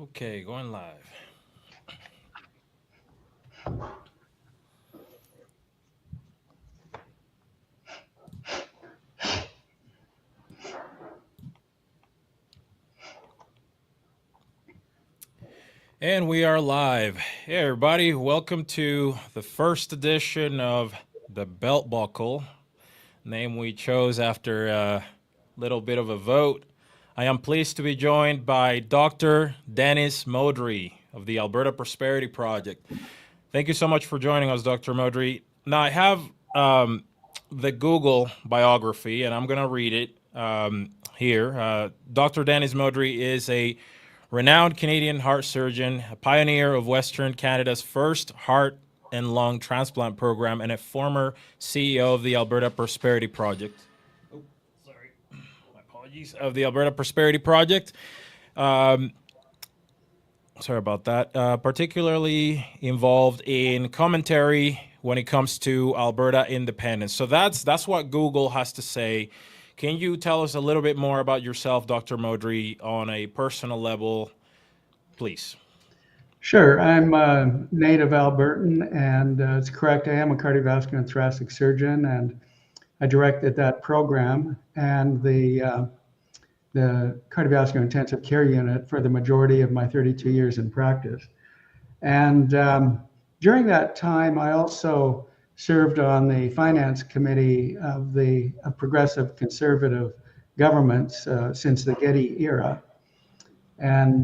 Okay, going live. And we are live. Hey, everybody, welcome to the first edition of the Belt Buckle, name we chose after a little bit of a vote. I am pleased to be joined by Dr. Dennis Modry of the Alberta Prosperity Project. Thank you so much for joining us, Dr. Modry. Now, I have the Google biography, and I'm going to read it here. Dr. Dennis Modry is a renowned Canadian heart surgeon, a pioneer of Western Canada's first heart and lung transplant program, and a former CEO of the Alberta Prosperity Project. Oh, sorry, my apologies. Of the Alberta Prosperity Project. Sorry about that. Particularly involved in commentary when it comes to Alberta independence. So that's what Google has to say. Can you tell us a little bit more about yourself, Dr. Modry, on a personal level, please? Sure. I'm a native Albertan, and it's correct. I am a cardiovascular and thoracic surgeon, and I directed that program and the cardiovascular intensive care unit for the majority of my 32 years in practice. And during that time, I also served on the finance committee of the progressive conservative governments since the Getty era. And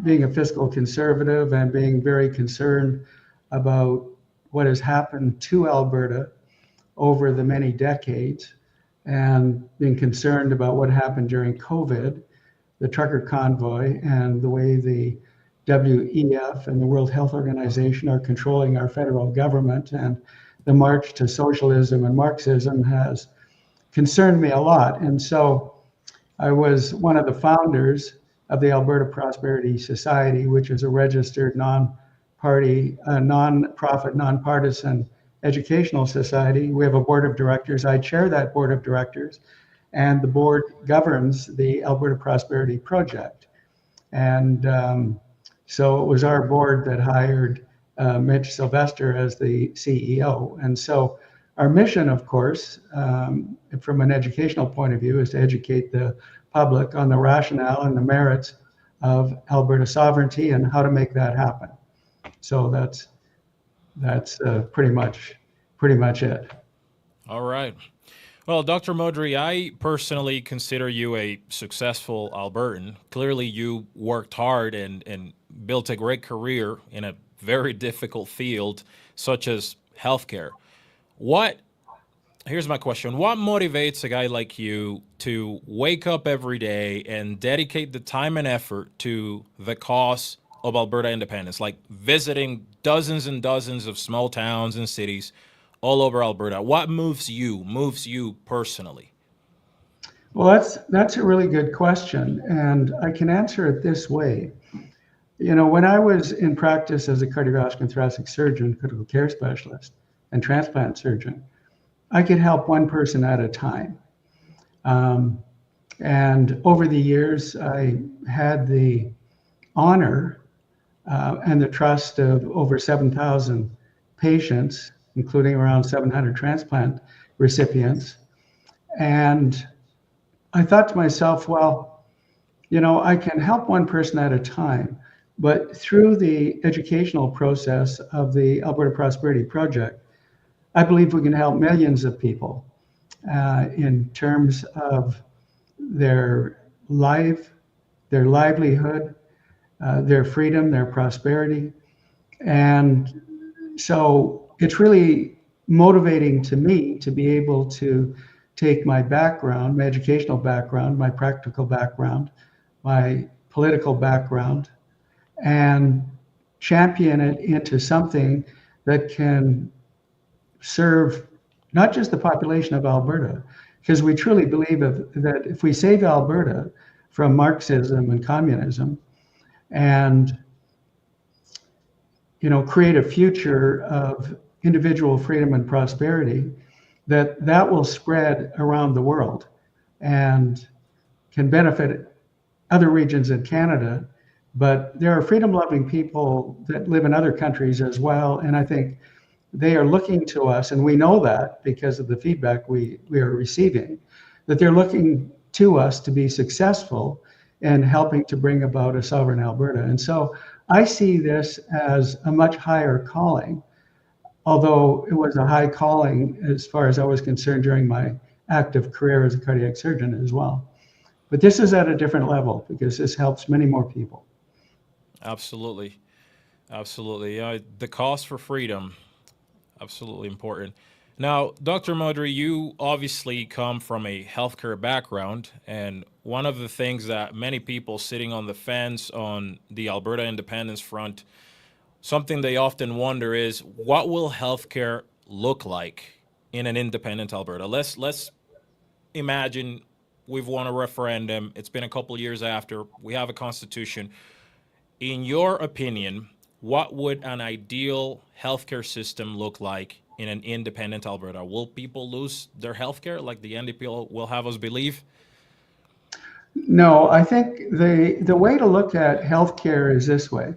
being a fiscal conservative and being very concerned about what has happened to Alberta over the many decades, and being concerned about what happened during COVID, the trucker convoy, and the way the WEF and the World Health Organization are controlling our federal government, and the march to socialism and Marxism has concerned me a lot. And so I was one of the founders of the Alberta Prosperity Society, which is a registered non-party, non-profit, nonpartisan educational society. We have a board of directors. I chair that board of directors, and the board governs the Alberta Prosperity Project. And so it was our board that hired Mitch Sylvester as the CEO. And so our mission, of course, from an educational point of view, is to educate the public on the rationale and the merits of Alberta sovereignty and how to make that happen. So that's pretty much it. All right. Well, Dr. Modry, I personally consider you a successful Albertan. Clearly, you worked hard and built a great career in a very difficult field, such as healthcare. Here's my question. What motivates a guy like you to wake up every day and dedicate the time and effort to the cause of Alberta independence, like visiting dozens and dozens of small towns and cities all over Alberta? What moves you personally? Well, that's a really good question, and I can answer it this way. You know, when I was in practice as a cardiovascular and thoracic surgeon, critical care specialist, and transplant surgeon, I could help one person at a time. And over the years, I had the honor and the trust of over 7,000 patients, including around 700 transplant recipients. And I thought to myself, well, you know, I can help one person at a time, but through the educational process of the Alberta Prosperity Project, I believe we can help millions of people in terms of their livelihood, their freedom, their prosperity. And so it's really motivating to me to be able to take my background, my educational background, my practical background, my political background, and champion it into something that can serve not just the population of Alberta, because we truly believe that if we save Alberta from Marxism and communism and create a future of individual freedom and prosperity, that will spread around the world and can benefit other regions in Canada But there are freedom-loving people that live in other countries as well, and I think they are looking to us, and we know that because of the feedback we are receiving, that they're looking to us to be successful in helping to bring about a sovereign Alberta. And so I see this as a much higher calling, although it was a high calling as far as I was concerned during my active career as a cardiac surgeon as well. But this is at a different level because this helps many more people. Absolutely. Absolutely. The cost for freedom, absolutely important. Now, Dr. Modry, you obviously come from a healthcare background, and one of the things that many people sitting on the fence on the Alberta independence front, something they often wonder is what will healthcare look like in an independent Alberta? Let's imagine we've won a referendum. It's been a couple of years after we have a constitution. In your opinion, what would an ideal healthcare system look like in an independent Alberta? Will people lose their healthcare like the NDP will have us believe? No, I think the way to look at healthcare is this way.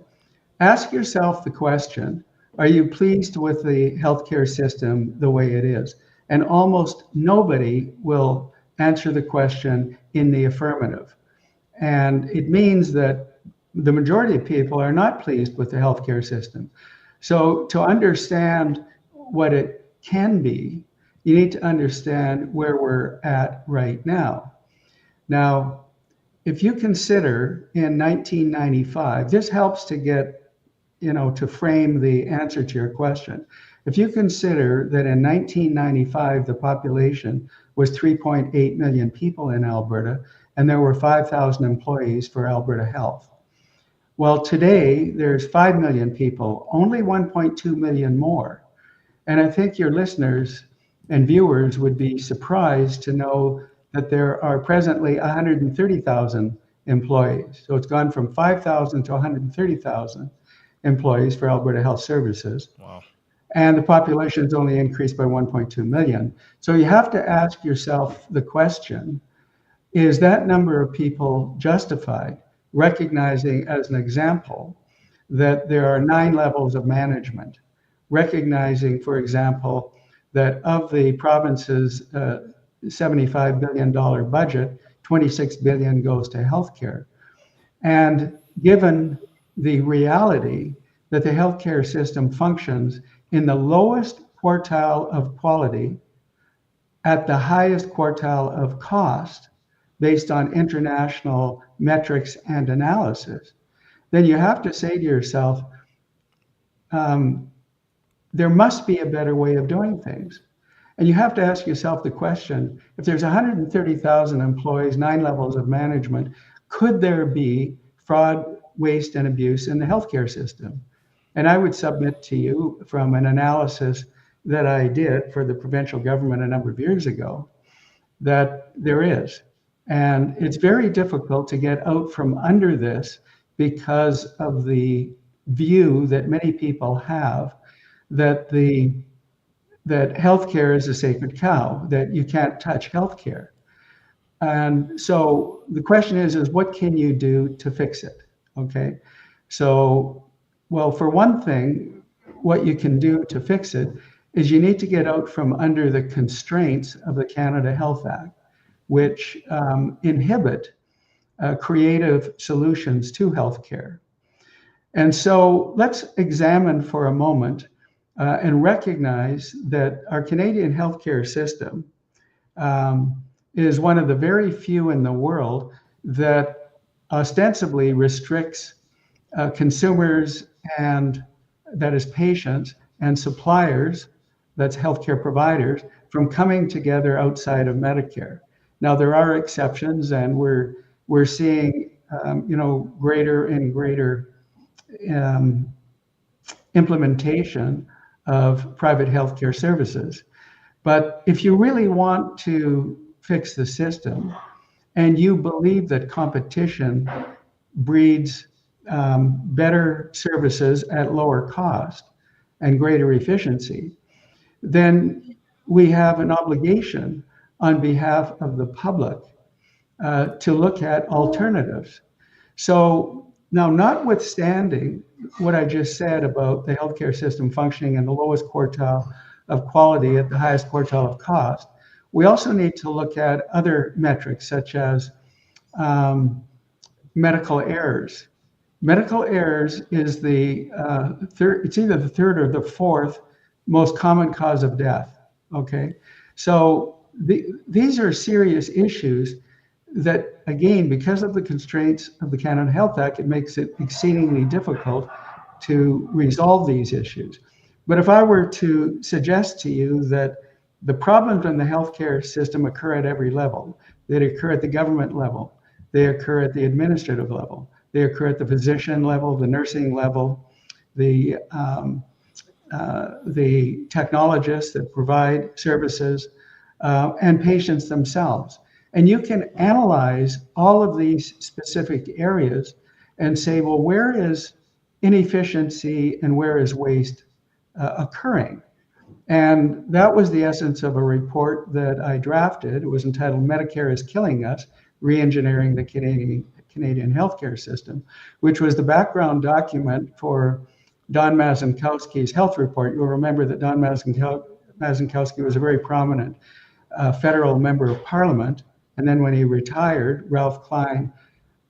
Ask yourself the question, are you pleased with the healthcare system the way it is? And almost nobody will answer the question in the affirmative. And it means that the majority of people are not pleased with the healthcare system. So to understand what it can be, you need to understand where we're at right now. Now, if you consider in 1995, this helps to get, to frame the answer to your question. If you consider that in 1995, the population was 3.8 million people in Alberta, and there were 5,000 employees for Alberta Health. Well, today there's 5 million people, only 1.2 million more. And I think your listeners and viewers would be surprised to know that there are presently 130,000 employees. So it's gone from 5,000 to 130,000 employees for Alberta Health Services. Wow. And the population has only increased by 1.2 million. So you have to ask yourself the question, is that number of people justified? Recognizing, as an example, that there are 9 levels of management. Recognizing, for example, that of the province's $75 billion budget, 26 billion goes to healthcare. And given the reality that the healthcare system functions in the lowest quartile of quality at the highest quartile of cost based on international metrics and analysis, then you have to say to yourself, there must be a better way of doing things. And you have to ask yourself the question, if there's 130,000 employees, 9 levels of management, could there be fraud, waste, and abuse in the healthcare system? And I would submit to you from an analysis that I did for the provincial government a number of years ago, that there is. And it's very difficult to get out from under this because of the view that many people have that healthcare is a sacred cow, that you can't touch healthcare. And so the question is what can you do to fix it? Okay. So, well, for one thing, what you can do to fix it is you need to get out from under the constraints of the Canada Health Act, which inhibit creative solutions to healthcare. And so let's examine for a moment and recognize that our Canadian healthcare system is one of the very few in the world that ostensibly restricts consumers, and that is patients, and suppliers, that's healthcare providers, from coming together outside of Medicare. Now there are exceptions, and we're seeing greater and greater implementation of private healthcare services. But if you really want to fix the system, and you believe that competition breeds better services at lower cost and greater efficiency, then we have an obligation on behalf of the public to look at alternatives. So Now, notwithstanding what I just said about the healthcare system functioning in the lowest quartile of quality at the highest quartile of cost, we also need to look at other metrics such as um, medical errors. Medical errors is the third, it's either the third or the fourth most common cause of death. Okay. So these are serious issues that, again, because of the constraints of the Canada Health Act, it makes it exceedingly difficult to resolve these issues. But if I were to suggest to you that the problems in the healthcare system occur at every level, they occur at the government level, they occur at the administrative level, they occur at the physician level, the nursing level, the technologists that provide services, and patients themselves. And you can analyze all of these specific areas and say, well, where is inefficiency and where is waste occurring? And that was the essence of a report that I drafted. It was entitled Medicare is Killing Us, Reengineering the Canadian Healthcare System, which was the background document for Don Mazankowski's health report. You'll remember that Don Mazankowski was a very prominent federal member of parliament. And then when he retired, Ralph Klein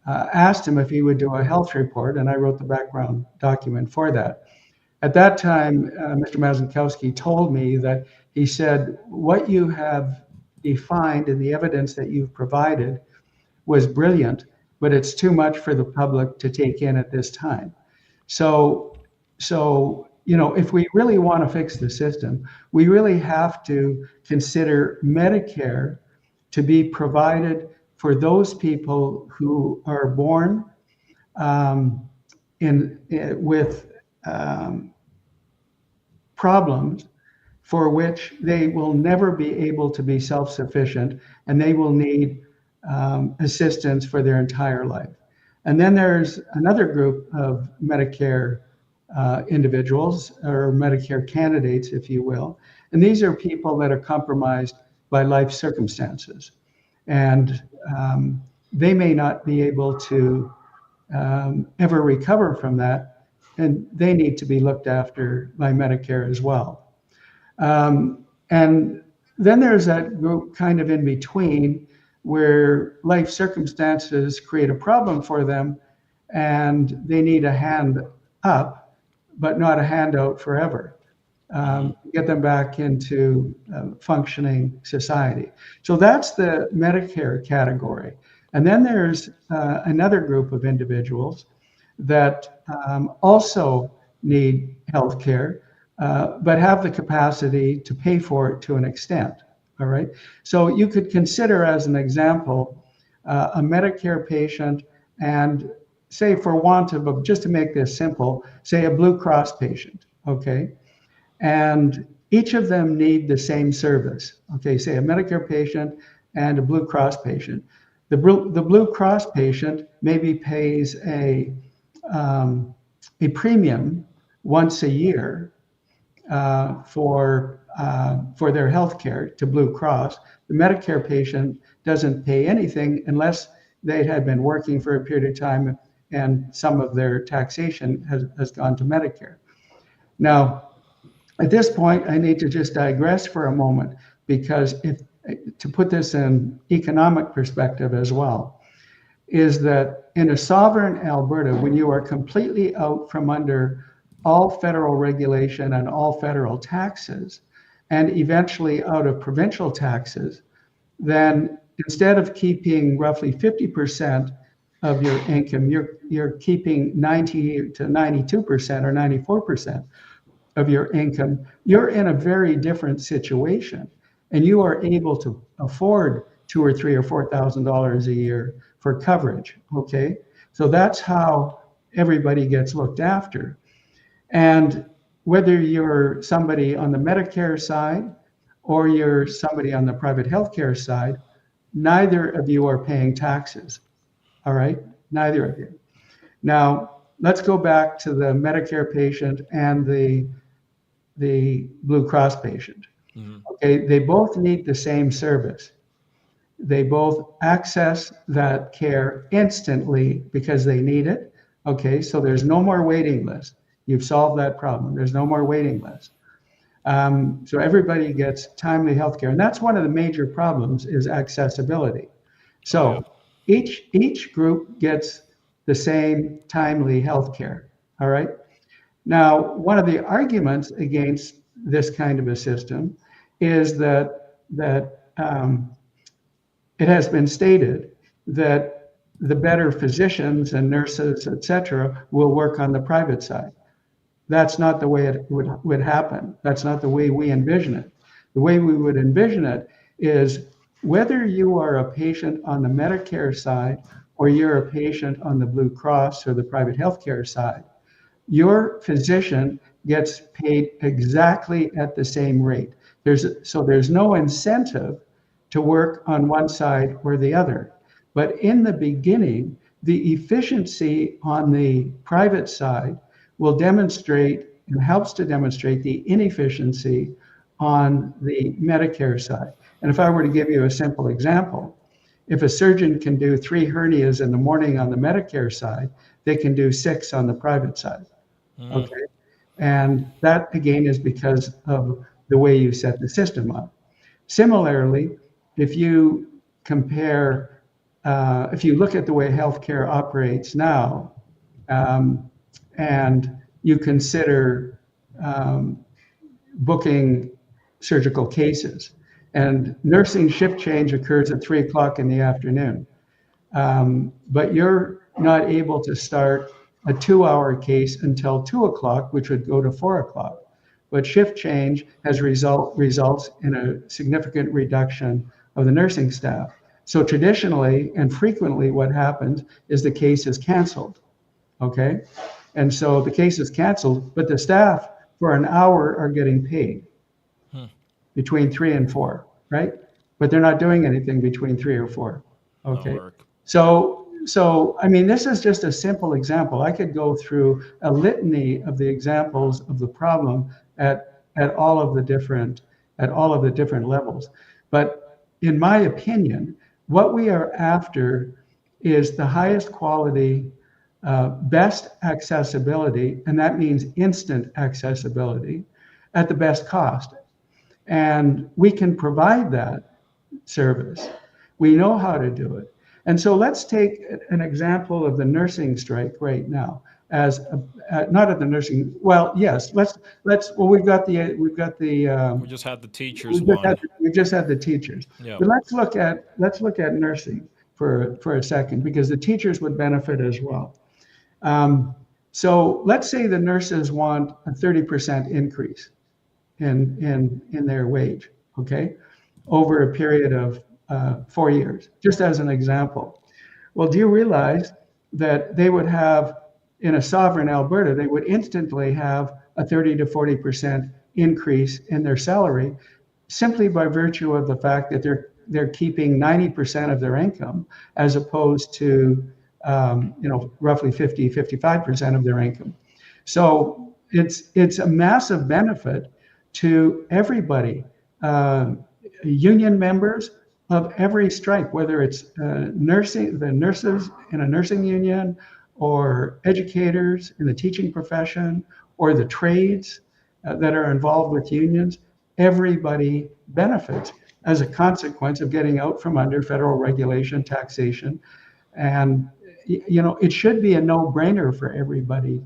asked him if he would do a health report, and I wrote the background document for that. At that time, Mr. Mazankowski told me that he said, what you have defined and the evidence that you've provided was brilliant, but it's too much for the public to take in at this time. So if we really want to fix the system, we really have to consider Medicare to be provided for those people who are born with problems for which they will never be able to be self-sufficient, and they will need assistance for their entire life. And then there's another group of Medicare individuals, or Medicare candidates, if you will. And these are people that are compromised by life circumstances. And they may not be able to ever recover from that. And they need to be looked after by Medicare as well. And then there's that group kind of in between where life circumstances create a problem for them and they need a hand up, but not a handout forever. Get them back into functioning society. So that's the Medicare category. And then there's another group of individuals that also need health care, but have the capacity to pay for it to an extent. All right. So you could consider, as an example, a Medicare patient and, say, for want of, just to make this simple, say a Blue Cross patient. Okay. And each of them need the same service. Okay. Say a Medicare patient and a Blue Cross patient. The Blue Cross patient maybe pays a premium once a year for their health care to Blue Cross. The Medicare patient doesn't pay anything unless they had been working for a period of time and some of their taxation has gone to Medicare. Now, at this point, I need to just digress for a moment, because to put this in economic perspective as well, is that in a sovereign Alberta, when you are completely out from under all federal regulation and all federal taxes, and eventually out of provincial taxes, then instead of keeping roughly 50% of your income, you're keeping 90 to 92% or 94% of your income. You're in a very different situation, and you are able to afford $2,000 or $3,000 or $4,000 a year for coverage. Okay, so that's how everybody gets looked after. And whether you're somebody on the Medicare side or you're somebody on the private healthcare side, neither of you are paying taxes. All right, neither of you. Now, let's go back to the Medicare patient and the Blue Cross patient. Mm-hmm. Okay, they both need the same service. They both access that care instantly because they need it. Okay, so there's no more waiting list. You've solved that problem. There's no more waiting list. So everybody gets timely healthcare, and that's one of the major problems is accessibility. Oh yeah. So each group gets the same timely healthcare. All right. Now, one of the arguments against this kind of a system is that it has been stated that the better physicians and nurses, et cetera, will work on the private side. That's not the way it would happen. That's not the way we envision it. The way we would envision it is whether you are a patient on the Medicare side or you're a patient on the Blue Cross or the private healthcare side, your physician gets paid exactly at the same rate. There's no incentive to work on one side or the other. But in the beginning, the efficiency on the private side will demonstrate and helps to demonstrate the inefficiency on the Medicare side. And if I were to give you a simple example, if a surgeon can do 3 hernias in the morning on the Medicare side, they can do 6 on the private side. Mm. Okay. And that again is because of the way you set the system up. Similarly, if you compare, if you look at the way healthcare operates now, and you consider booking surgical cases, and nursing shift change occurs at 3 o'clock in the afternoon, but you're not able to start a 2-hour case until 2 o'clock, which would go to 4 o'clock. But shift change results in a significant reduction of the nursing staff. So traditionally and frequently what happens is the case is canceled, okay? And so the case is canceled, but the staff for an hour are getting paid between 3 and 4, right? But they're not doing anything between 3 or 4, No okay? work. So I mean, this is just a simple example. I could go through a litany of the examples of the problem at all of the different levels. But in my opinion, what we are after is the highest quality, best accessibility, and that means instant accessibility at the best cost. And we can provide that service. We know how to do it. And so let's take an example of the nursing strike right now as not at the nursing. Well, yes, well, we've got the We just had the teachers one. we just had the teachers. Yeah. But let's look at nursing for a second, because the teachers would benefit as well. So let's say the nurses want a 30% increase in their wage, okay, over a period of 4 years, just as an example. Well, do you realize that they would have, in a sovereign Alberta, they would instantly have a 30 to 40% increase in their salary simply by virtue of the fact that they're keeping 90% of their income, as opposed to roughly 55% of their income. So it's a massive benefit to everybody, union members of every stripe, whether it's the nurses in a nursing union, or educators in the teaching profession, or the trades that are involved with unions. Everybody benefits as a consequence of getting out from under federal regulation, taxation, and it should be a no-brainer for everybody.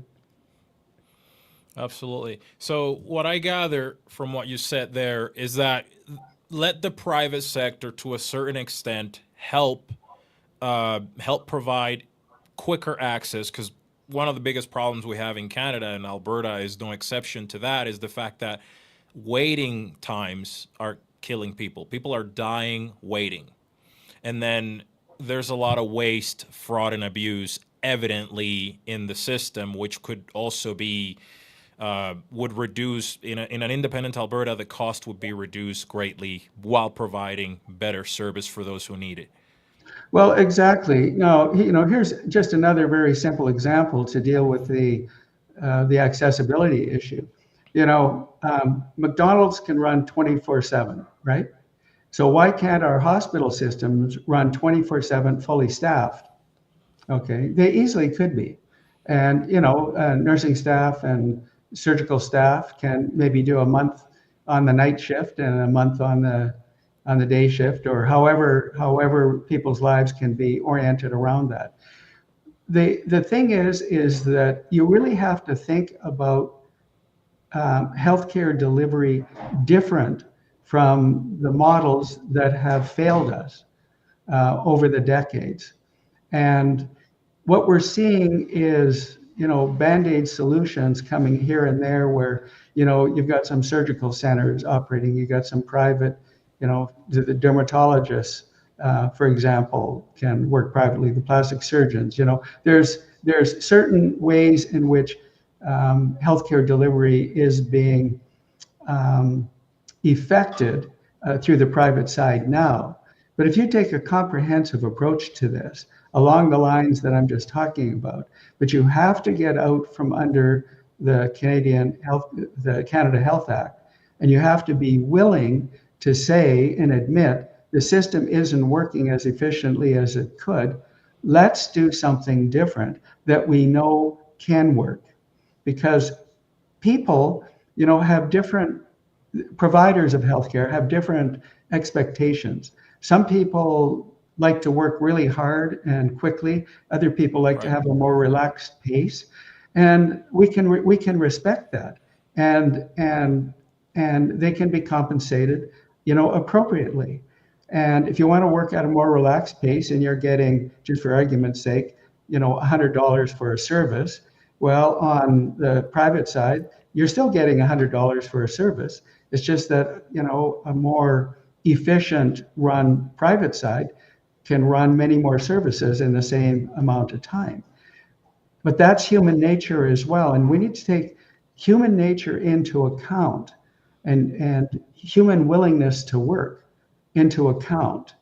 Absolutely. So what I gather from what you said there is that let the private sector, to a certain extent, help provide quicker access, because one of the biggest problems we have in Canada, and Alberta is no exception to that, is the fact that waiting times are killing people. People are dying waiting. And then there's a lot of waste, fraud, and abuse evidently in the system, which could also be would reduce in an independent Alberta, the cost would be reduced greatly while providing better service for those who need it. Well, exactly. Now, here's just another very simple example to deal with the accessibility issue. McDonald's can run 24/7, right? So why can't our hospital systems run 24/7 fully staffed? Okay, they easily could be. And, nursing staff and surgical staff can maybe do a month on the night shift and a month on the day shift, or however people's lives can be oriented around that. The thing is that you really have to think about healthcare delivery different from the models that have failed us over the decades. And what we're seeing is, band-aid solutions coming here and there where, you've got some surgical centers operating, you've got some private, the dermatologists, for example, can work privately, the plastic surgeons, there's certain ways in which healthcare delivery is being effected through the private side now. But if you take a comprehensive approach to this, along the lines that I'm just talking about, but you have to get out from under the Canada Health Act, and you have to be willing to say and admit the system isn't working as efficiently as it could. Let's do something different that we know can work, because people, have different providers of healthcare have different expectations. Some people like to work really hard and quickly. Other people like to have a more relaxed pace, and we can respect that, and they can be compensated, appropriately. And if you want to work at a more relaxed pace and you're getting, just for argument's sake, $100 for a service, well, on the private side, you're still getting $100 for a service. It's just that, a more efficient run private side can run many more services in the same amount of time. But that's human nature as well. And we need to take human nature into account, and human willingness to work into account,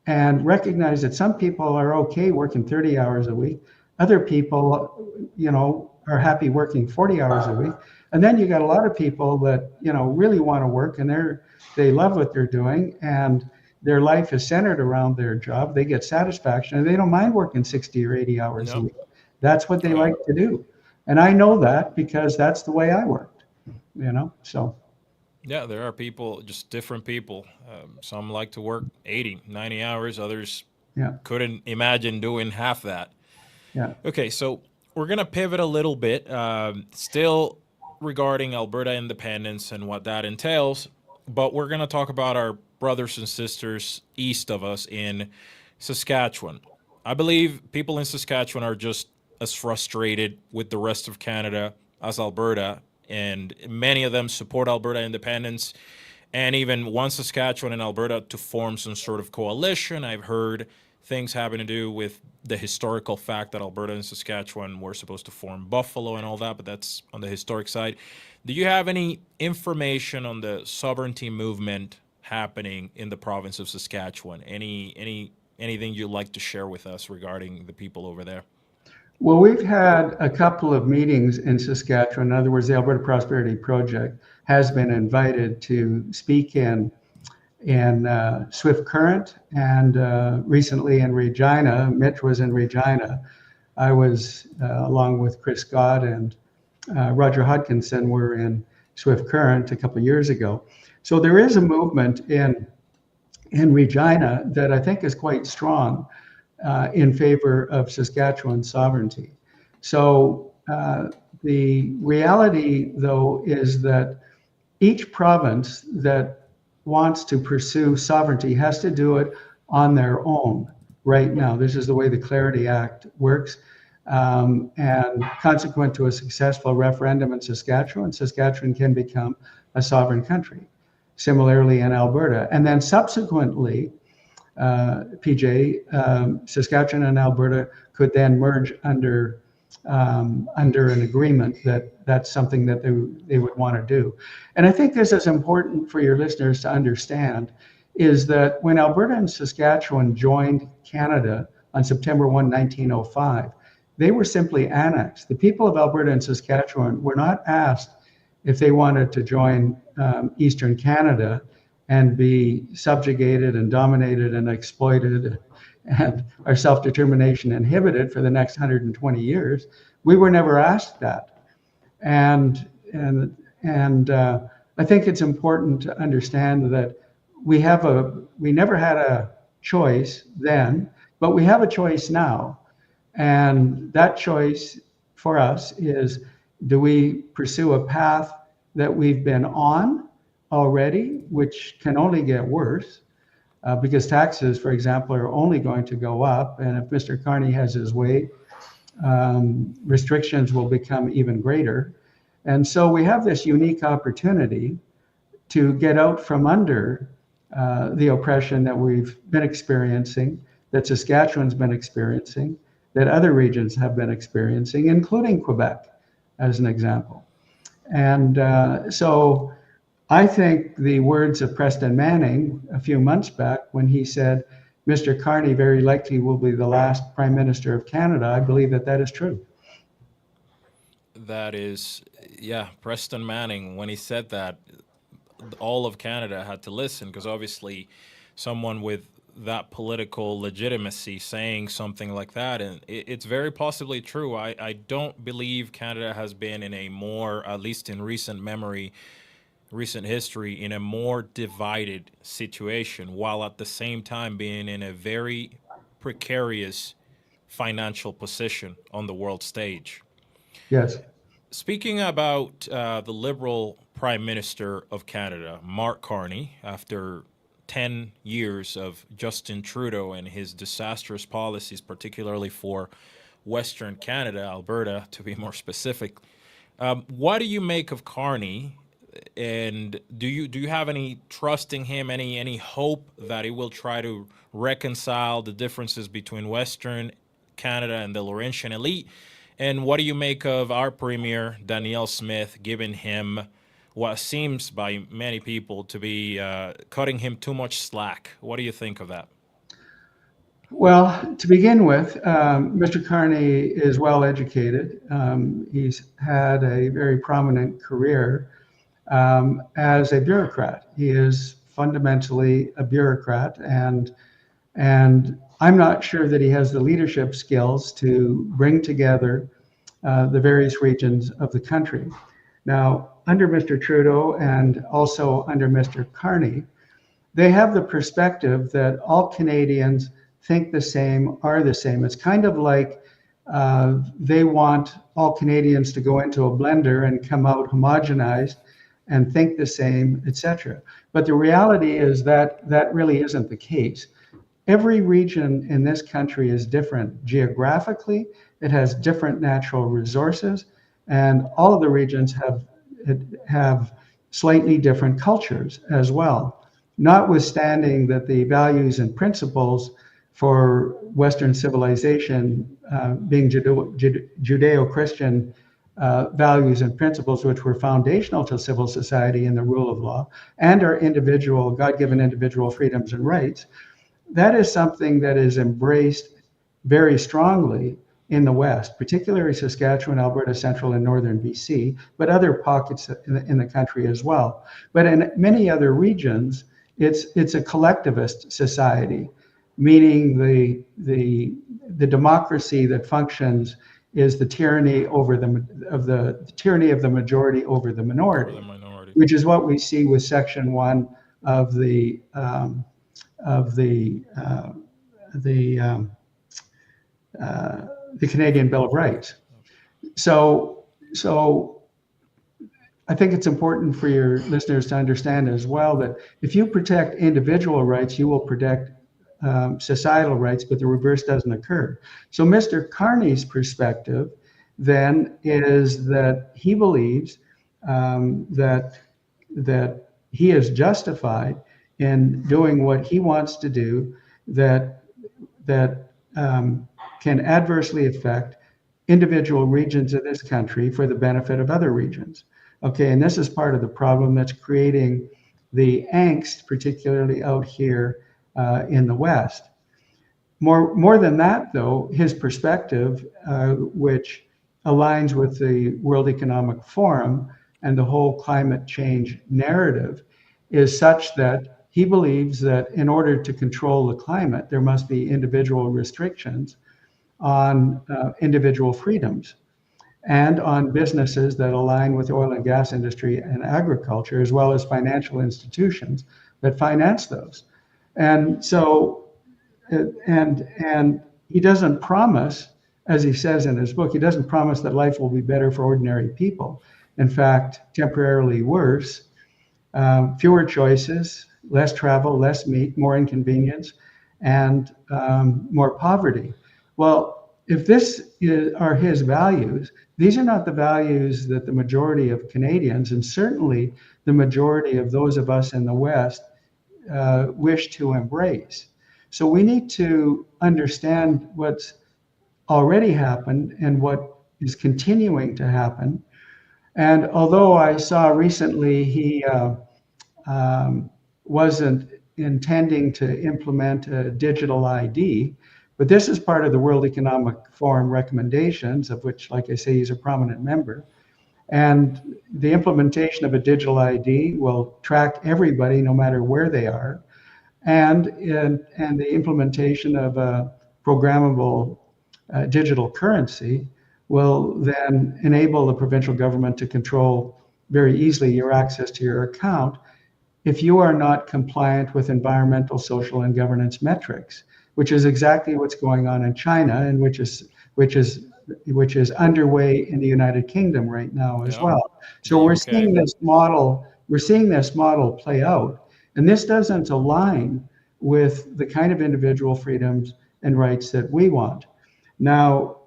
and recognize that some people are okay working 30 hours a week. Other people, are happy working 40 hours a week. And then you got a lot of people that, really want to work, and they love what they're doing, and their life is centered around their job. They get satisfaction, and they don't mind working 60 or 80 hours a week. That's what they like to do. And I know that because that's the way I worked, so. Yeah, there are people, just different people. Some like to work 80, 90 hours. Others couldn't imagine doing half that. Yeah. Okay, so we're going to pivot a little bit, still regarding Alberta independence and what that entails, but we're going to talk about our brothers and sisters east of us in Saskatchewan. I believe people in Saskatchewan are just as frustrated with the rest of Canada as Alberta, and many of them support Alberta independence and even want Saskatchewan and Alberta to form some sort of coalition. I've heard things having to do with the historical fact that Alberta and Saskatchewan were supposed to form Buffalo and all that, but that's on the historic side. Do you have any information on the sovereignty movement happening in the province of Saskatchewan? Anything you'd like to share with us regarding the people over there? Well, we've had a couple of meetings in Saskatchewan. In other words, the Alberta Prosperity Project has been invited to speak in Swift Current, and recently in Regina. Mitch was in Regina. I was, along with Chris Scott and Roger Hodkinson, were in Swift Current a couple of years ago. So there is a movement in Regina that I think is quite strong in favor of Saskatchewan sovereignty. So the reality, though, is that each province that wants to pursue sovereignty has to do it on their own right now. This is the way the Clarity Act works. And consequent to a successful referendum in Saskatchewan, Saskatchewan can become a sovereign country. Similarly in Alberta. And then subsequently, PJ, Saskatchewan and Alberta could then merge under an agreement that's something that they would want to do. And I think this is important for your listeners to understand, is that when Alberta and Saskatchewan joined Canada on September 1, 1905, they were simply annexed. The people of Alberta and Saskatchewan were not asked if they wanted to join Eastern Canada and be subjugated and dominated and exploited and our self-determination inhibited for the next 120 years. We were never asked that. And, and, and I think it's important to understand that we never had a choice then, but we have a choice now. And that choice for us is, do we pursue a path that we've been on already, which can only get worse, because taxes, for example, are only going to go up. And if Mr. Carney has his way, restrictions will become even greater. And so we have this unique opportunity to get out from under the oppression that we've been experiencing, that Saskatchewan's been experiencing, that other regions have been experiencing, including Quebec, as an example. And so I think the words of Preston Manning a few months back, when he said, Mr. Carney very likely will be the last Prime Minister of Canada, I believe that that is true. That is, yeah, Preston Manning, when he said that, all of Canada had to listen, because obviously someone with that political legitimacy saying something like that, and it's very possibly true. I don't believe Canada has been in a more, at least in recent memory, recent history, in a more divided situation, while at the same time being in a very precarious financial position on the world stage. Yes. Speaking about the Liberal Prime Minister of Canada, Mark Carney, after 10 years of Justin Trudeau and his disastrous policies, particularly for Western Canada, Alberta, to be more specific, what do you make of Carney? And do you have any trust in him, any hope that he will try to reconcile the differences between Western Canada and the Laurentian elite? And what do you make of our Premier, Danielle Smith, giving him what seems by many people to be cutting him too much slack? What do you think of that? Well, to begin with, Mr. Carney is well educated. He's had a very prominent career as a bureaucrat. He is fundamentally a bureaucrat, and I'm not sure that he has the leadership skills to bring together the various regions of the country. Now, under Mr. Trudeau and also under Mr. Carney, they have the perspective that all Canadians think the same, are the same. It's kind of like they want all Canadians to go into a blender and come out homogenized and think the same, etc. But the reality is that that really isn't the case. Every region in this country is different geographically. It has different natural resources, and all of the regions have slightly different cultures as well. Notwithstanding that the values and principles for Western civilization, being Judeo-Christian values and principles, which were foundational to civil society and the rule of law, and our individual, God-given individual freedoms and rights, that is something that is embraced very strongly in the West, particularly Saskatchewan, Alberta, Central, and Northern BC, but other pockets in the country as well. But in many other regions, it's a collectivist society, meaning the democracy that functions is the tyranny over the tyranny of the majority over the minority, which is what we see with Section 1 of the Canadian Bill of Rights. So I think it's important for your listeners to understand as well that if you protect individual rights, you will protect societal rights, but the reverse doesn't occur. So Mr. Carney's perspective then is that he believes that he is justified in doing what he wants to do that can adversely affect individual regions of this country for the benefit of other regions. Okay, and this is part of the problem that's creating the angst, particularly out here in the West. More than that, though, his perspective, which aligns with the World Economic Forum and the whole climate change narrative, is such that he believes that in order to control the climate, there must be individual restrictions on individual freedoms and on businesses that align with oil and gas industry and agriculture, as well as financial institutions that finance those. And so, and he doesn't promise, as he says in his book, he doesn't promise that life will be better for ordinary people. In fact, temporarily worse, fewer choices, less travel, less meat, more inconvenience, and more poverty. Well, if are his values, these are not the values that the majority of Canadians, and certainly the majority of those of us in the West, wish to embrace. So we need to understand what's already happened and what is continuing to happen. And although I saw recently he wasn't intending to implement a digital ID, but this is part of the World Economic Forum recommendations, of which, like I say, he's a prominent member. And the implementation of a digital ID will track everybody, no matter where they are. And the implementation of a programmable digital currency will then enable the provincial government to control very easily your access to your account if you are not compliant with environmental, social, and governance metrics, which is exactly what's going on in China, and which is underway in the United Kingdom right now as well. So we're seeing this model play out, and this doesn't align with the kind of individual freedoms and rights that we want. Now,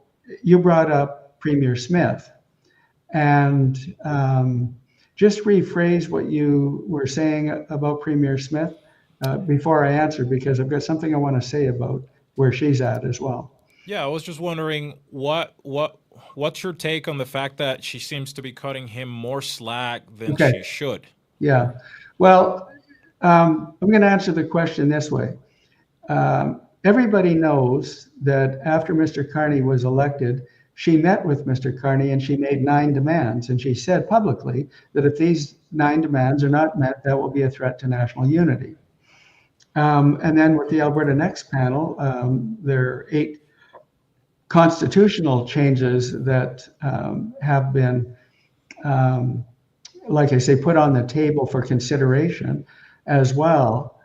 you brought up Premier Smith, and just rephrase what you were saying about Premier Smith before I answer, because I've got something I want to say about where she's at as well. Yeah, I was just wondering what's your take on the fact that she seems to be cutting him more slack than she should? Yeah, well, I'm going to answer the question this way. Everybody knows that after Mr. Carney was elected, she met with Mr. Carney and she made 9 demands. And she said publicly that if these 9 demands are not met, that will be a threat to national unity. And then with the Alberta Next panel, there are 8 constitutional changes that have been, like I say, put on the table for consideration as well.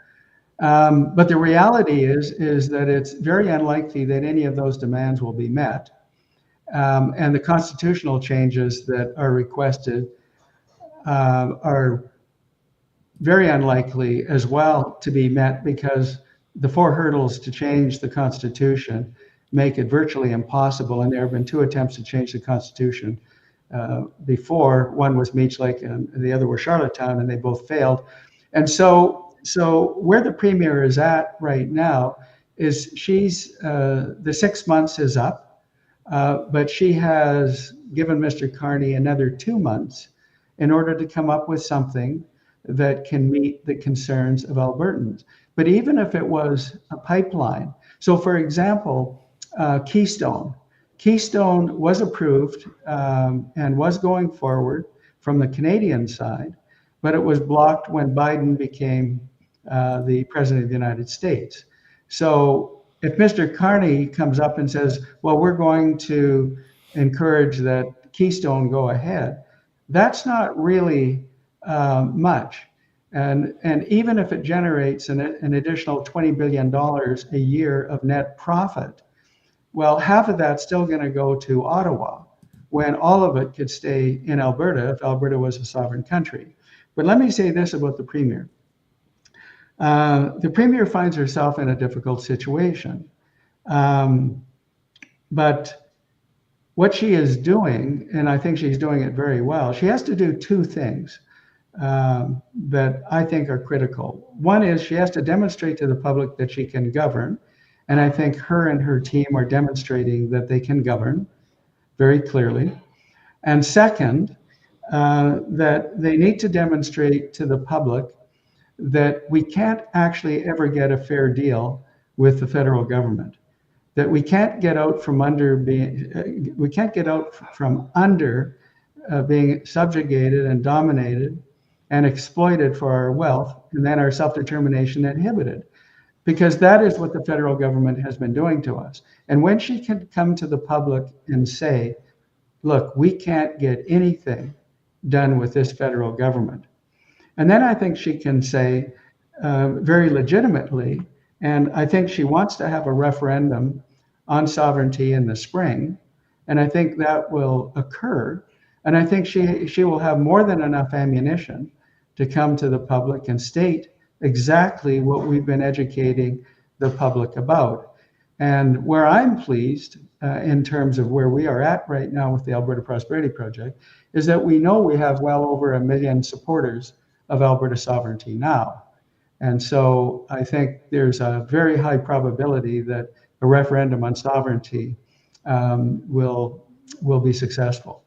But the reality is that it's very unlikely that any of those demands will be met. And the constitutional changes that are requested are very unlikely as well to be met, because the 4 hurdles to change the Constitution make it virtually impossible. And there have been 2 attempts to change the Constitution before. One was Meech Lake and the other was Charlottetown, and they both failed. And so where the Premier is at right now is she's, the 6 months is up, but she has given Mr. Carney another 2 months in order to come up with something that can meet the concerns of Albertans. But even if it was a pipeline, so for example, Keystone was approved and was going forward from the Canadian side, but it was blocked when Biden became the president of the United States. So if Mr. Carney comes up and says, well, we're going to encourage that Keystone go ahead, that's not really much. And even if it generates an additional $20 billion a year of net profit, well, half of that's still going to go to Ottawa, when all of it could stay in Alberta if Alberta was a sovereign country. But let me say this about the Premier. The Premier finds herself in a difficult situation. But what she is doing, and I think she's doing it very well, she has to do 2 things that I think are critical. One is she has to demonstrate to the public that she can govern. And I think her and her team are demonstrating that they can govern very clearly. And second, that they need to demonstrate to the public that we can't actually ever get a fair deal with the federal government, that we can't get out from under being subjugated and dominated and exploited for our wealth, and then our self-determination inhibited, because that is what the federal government has been doing to us. And when she can come to the public and say, look, we can't get anything done with this federal government. And then I think she can say very legitimately, and I think she wants to have a referendum on sovereignty in the spring, and I think that will occur. And I think she will have more than enough ammunition to come to the public and state exactly what we've been educating the public about. And where I'm pleased in terms of where we are at right now with the Alberta Prosperity Project is that we know we have well over 1 million supporters of Alberta sovereignty now. And so I think there's a very high probability that a referendum on sovereignty will be successful.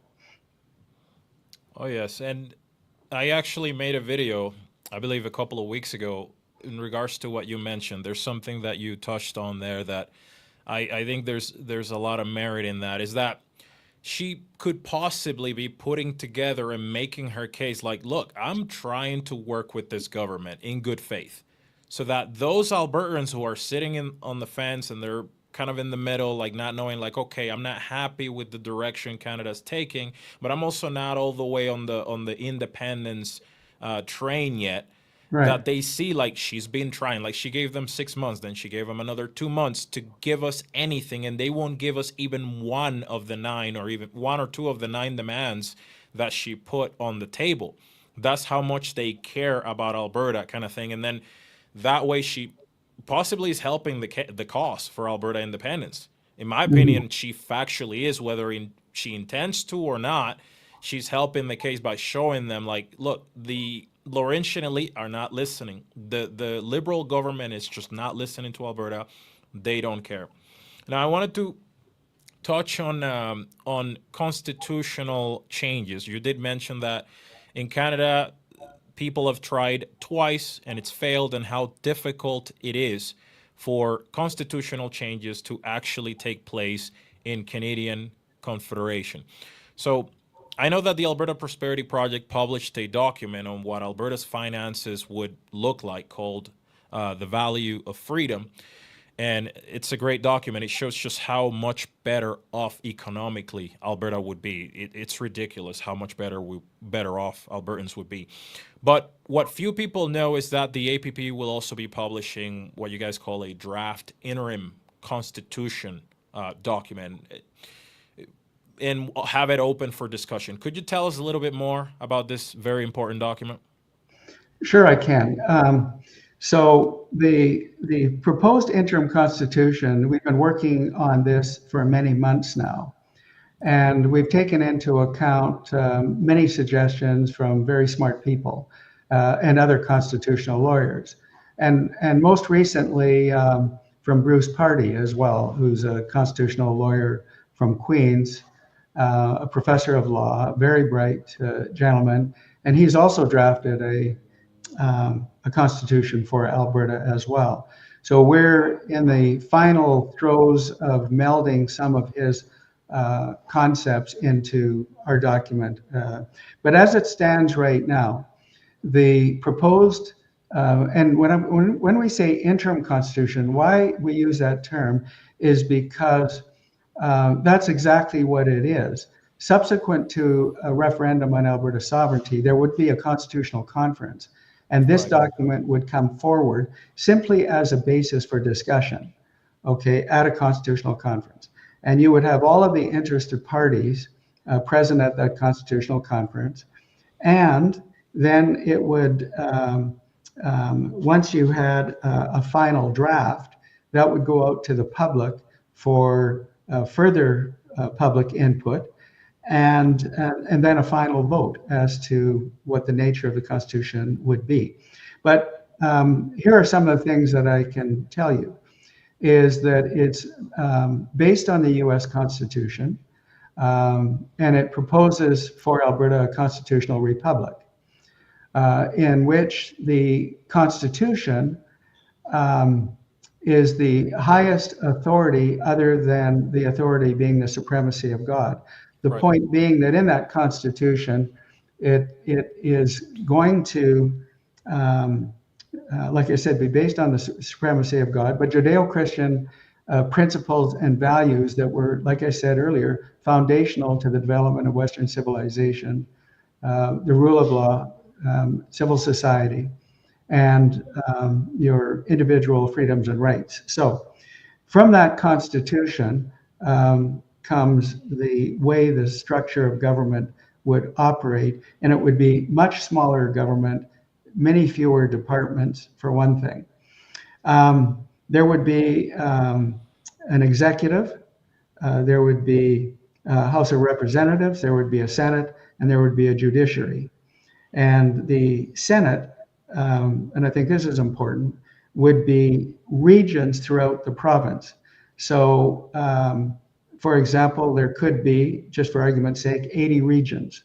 Oh, yes. And I actually made a video, I believe a couple of weeks ago, in regards to what you mentioned. There's something that you touched on there that I think there's a lot of merit in that, is that she could possibly be putting together and making her case like, look, I'm trying to work with this government in good faith, so that those Albertans who are sitting on the fence and they're kind of in the middle, like not knowing, like, okay, I'm not happy with the direction Canada's taking, but I'm also not all the way on the independence train yet. Right. That they see, like, she's been trying, like she gave them 6 months, then she gave them another 2 months to give us anything, and they won't give us even one of the 9, or even 1 or 2 of the 9 demands that she put on the table. That's how much they care about Alberta, kind of thing. And then that way she possibly is helping the cause for Alberta independence. In my opinion, she factually is, whether she intends to or not. She's helping the case by showing them, like, look, the Laurentian elite are not listening. The Liberal government is just not listening to Alberta. They don't care. Now, I wanted to touch on constitutional changes. You did mention that in Canada, people have tried twice and it's failed, and how difficult it is for constitutional changes to actually take place in Canadian Confederation. So I know that the Alberta Prosperity Project published a document on what Alberta's finances would look like, called The Value of Freedom. And it's a great document. It shows just how much better off economically Alberta would be. It's ridiculous how much better off Albertans would be. But what few people know is that the APP will also be publishing what you guys call a draft interim constitution document, and have it open for discussion. Could you tell us a little bit more about this very important document? Sure, I can. So the proposed interim constitution, we've been working on this for many months now, and we've taken into account many suggestions from very smart people and other constitutional lawyers, and most recently from Bruce Pardy as well, who's a constitutional lawyer from Queens, a professor of law, a very bright gentleman, and he's also drafted a constitution for Alberta as well. So we're in the final throes of melding some of his concepts into our document. But as it stands right now, the proposed, and when we say interim constitution, why we use that term is because that's exactly what it is. Subsequent to a referendum on Alberta sovereignty, there would be a constitutional conference, and this document would come forward simply as a basis for discussion, okay, at a constitutional conference. And you would have all of the interested parties present at that constitutional conference, and then it would, once you had a final draft, that would go out to the public for further public input, and then a final vote as to what the nature of the Constitution would be. But here are some of the things that I can tell you, is that it's based on the US Constitution, and it proposes for Alberta a constitutional republic, in which the Constitution is the highest authority, other than the authority being the supremacy of God. The point being that in that Constitution, It is going to, um, like I said, be based on the supremacy of God, but Judeo-Christian principles and values that were, like I said earlier, foundational to the development of Western civilization, the rule of law, civil society, and your individual freedoms and rights. So from that Constitution comes the way the structure of government would operate, and it would be much smaller government, many fewer departments, for one thing. There would be an executive, there would be a House of Representatives, there would be a Senate, and there would be a judiciary. And the Senate, and I think this is important, would be regions throughout the province. So, for example, there could be, just for argument's sake, 80 regions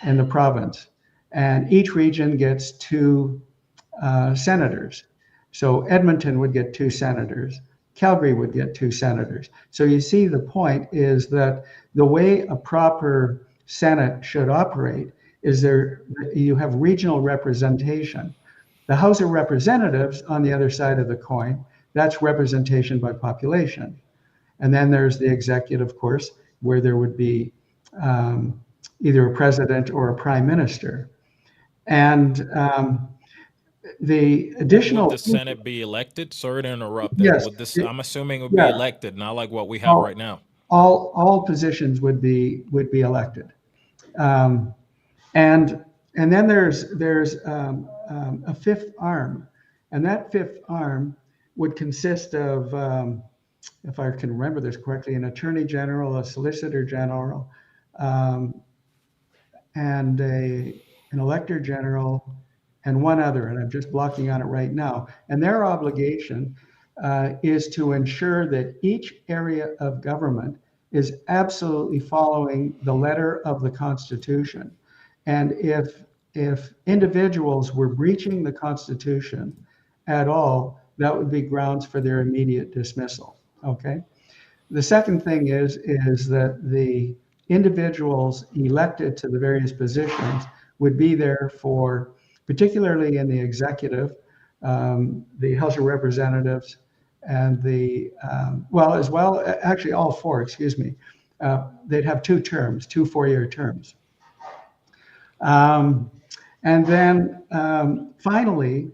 in the province, and each region gets two senators. So Edmonton would get two senators. Calgary would get two senators. So you see, the point is that the way a proper Senate should operate is you have regional representation. The House of Representatives, on the other side of the coin, that's representation by population. And then there's the executive, of course, where there would be either a president or a prime minister. And the additional... Would the Senate be elected? Sorry to interrupt there. Yes. Would this? I'm assuming it would Yeah. be elected, not like what we have right now. All positions would be elected. And then there's a fifth arm, and that fifth arm would consist of, if I can remember this correctly, an attorney general, a solicitor general, and an elector general, and one other, and I'm just blocking on it right now. And their obligation is to ensure that each area of government is absolutely following the letter of the Constitution. And if individuals were breaching the Constitution at all, that would be grounds for their immediate dismissal. Okay. The second thing is that the individuals elected to the various positions would be there for, particularly in the executive, the House of Representatives, and actually all four, excuse me. They'd have two terms, two 4-year terms. And then finally,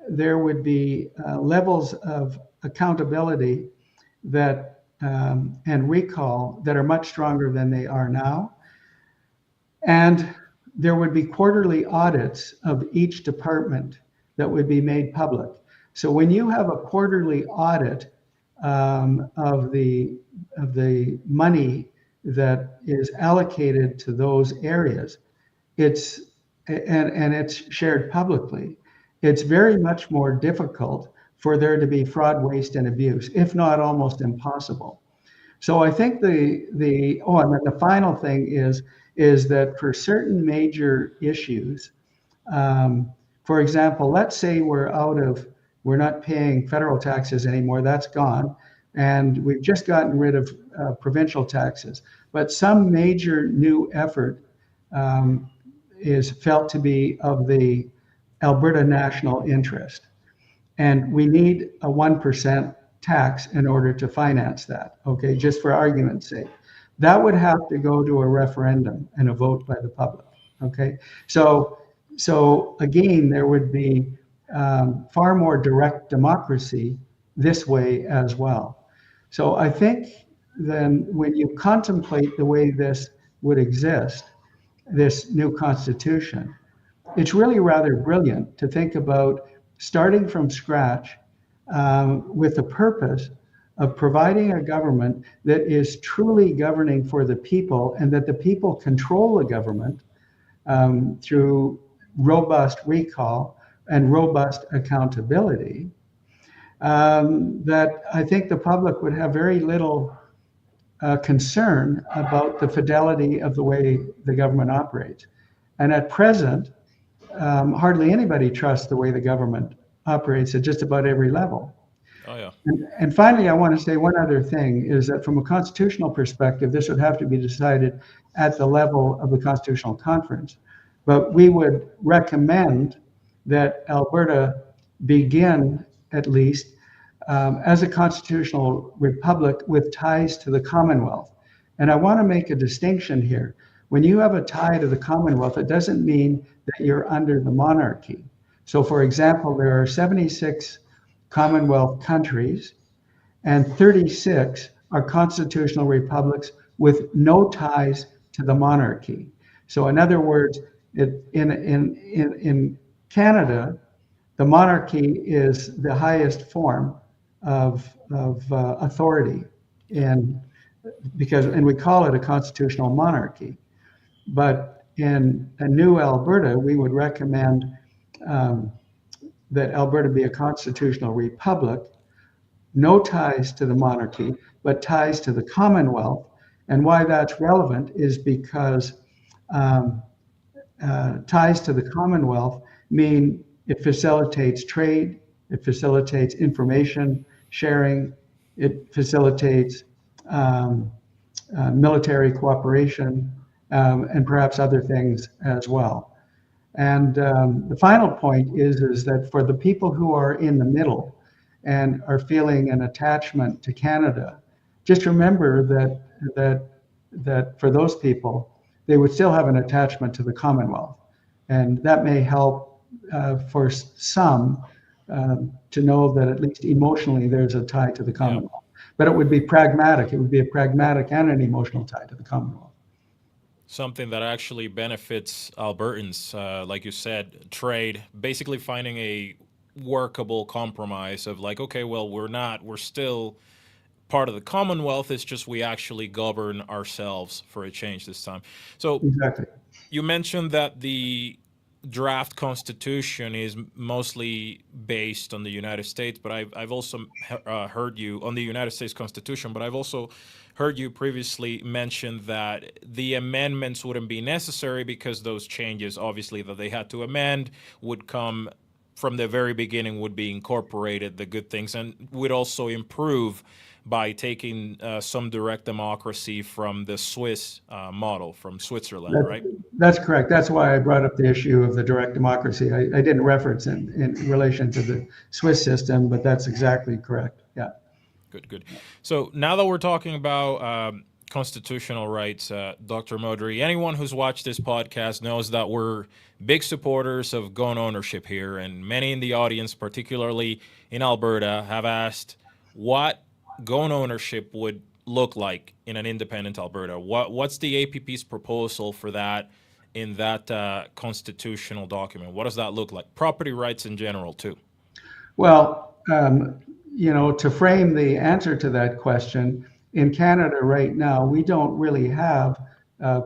there would be levels of accountability that and recall that are much stronger than they are now. And there would be quarterly audits of each department that would be made public. So when you have a quarterly audit of the money that is allocated to those areas, it's shared publicly, it's very much more difficult for there to be fraud, waste, and abuse, if not almost impossible. So I think and then the final thing is that for certain major issues, for example, let's say we're not paying federal taxes anymore, that's gone, and we've just gotten rid of provincial taxes, but some major new effort is felt to be of the Alberta national interest. And we need a 1% tax in order to finance that, okay, just for argument's sake. That would have to go to a referendum and a vote by the public, okay? So again, there would be far more direct democracy this way as well. So I think then when you contemplate the way this would exist, this new constitution, it's really rather brilliant to think about starting from scratch with the purpose of providing a government that is truly governing for the people, and that the people control the government through robust recall and robust accountability, that I think the public would have very little concern about the fidelity of the way the government operates. And at present, hardly anybody trusts the way the government operates at just about every level. Oh, yeah. And finally, I want to say one other thing, is that from a constitutional perspective, this would have to be decided at the level of the Constitutional Conference. But we would recommend that Alberta begin, at least, as a constitutional republic with ties to the Commonwealth. And I want to make a distinction here. When you have a tie to the Commonwealth, it doesn't mean that you're under the monarchy. So, for example, there are 76 Commonwealth countries, and 36 are constitutional republics with no ties to the monarchy. So, in other words, in Canada, the monarchy is the highest form of authority, and we call it a constitutional monarchy. But in a new Alberta, we would recommend um, that Alberta be a constitutional republic, no ties to the monarchy, but ties to the Commonwealth. And why that's relevant is because um, ties to the Commonwealth mean it facilitates trade, it facilitates information sharing, it facilitates um, military cooperation, and perhaps other things as well. And the final point is that for the people who are in the middle and are feeling an attachment to Canada, just remember that for those people, they would still have an attachment to the Commonwealth. And that may help for some to know that at least emotionally there's a tie to the Commonwealth. But it would be pragmatic. It would be a pragmatic and an emotional tie to the Commonwealth. Something that actually benefits Albertans, like you said, trade, basically finding a workable compromise of like, okay, well, we're still part of the Commonwealth. It's just we actually govern ourselves for a change this time. So Exactly. you mentioned that the draft constitution is mostly based on the United States, but I've also heard you on the United States Constitution, but I've also heard you previously mention that the amendments wouldn't be necessary because those changes, obviously, that they had to amend would come from the very beginning, would be incorporated, the good things, and would also improve by taking some direct democracy from the Swiss model from Switzerland, right? That's correct. That's why I brought up the issue of the direct democracy. I didn't reference it in relation to the Swiss system, but that's exactly correct. Yeah. Good. So now that we're talking about constitutional rights, Dr. Modry, anyone who's watched this podcast knows that we're big supporters of gun ownership here, and many in the audience, particularly in Alberta, have asked what gun ownership would look like in an independent Alberta. What's the APP's proposal for that in that constitutional document? What does that look like? Property rights in general, too. Well, to frame the answer to that question, in Canada right now, we don't really have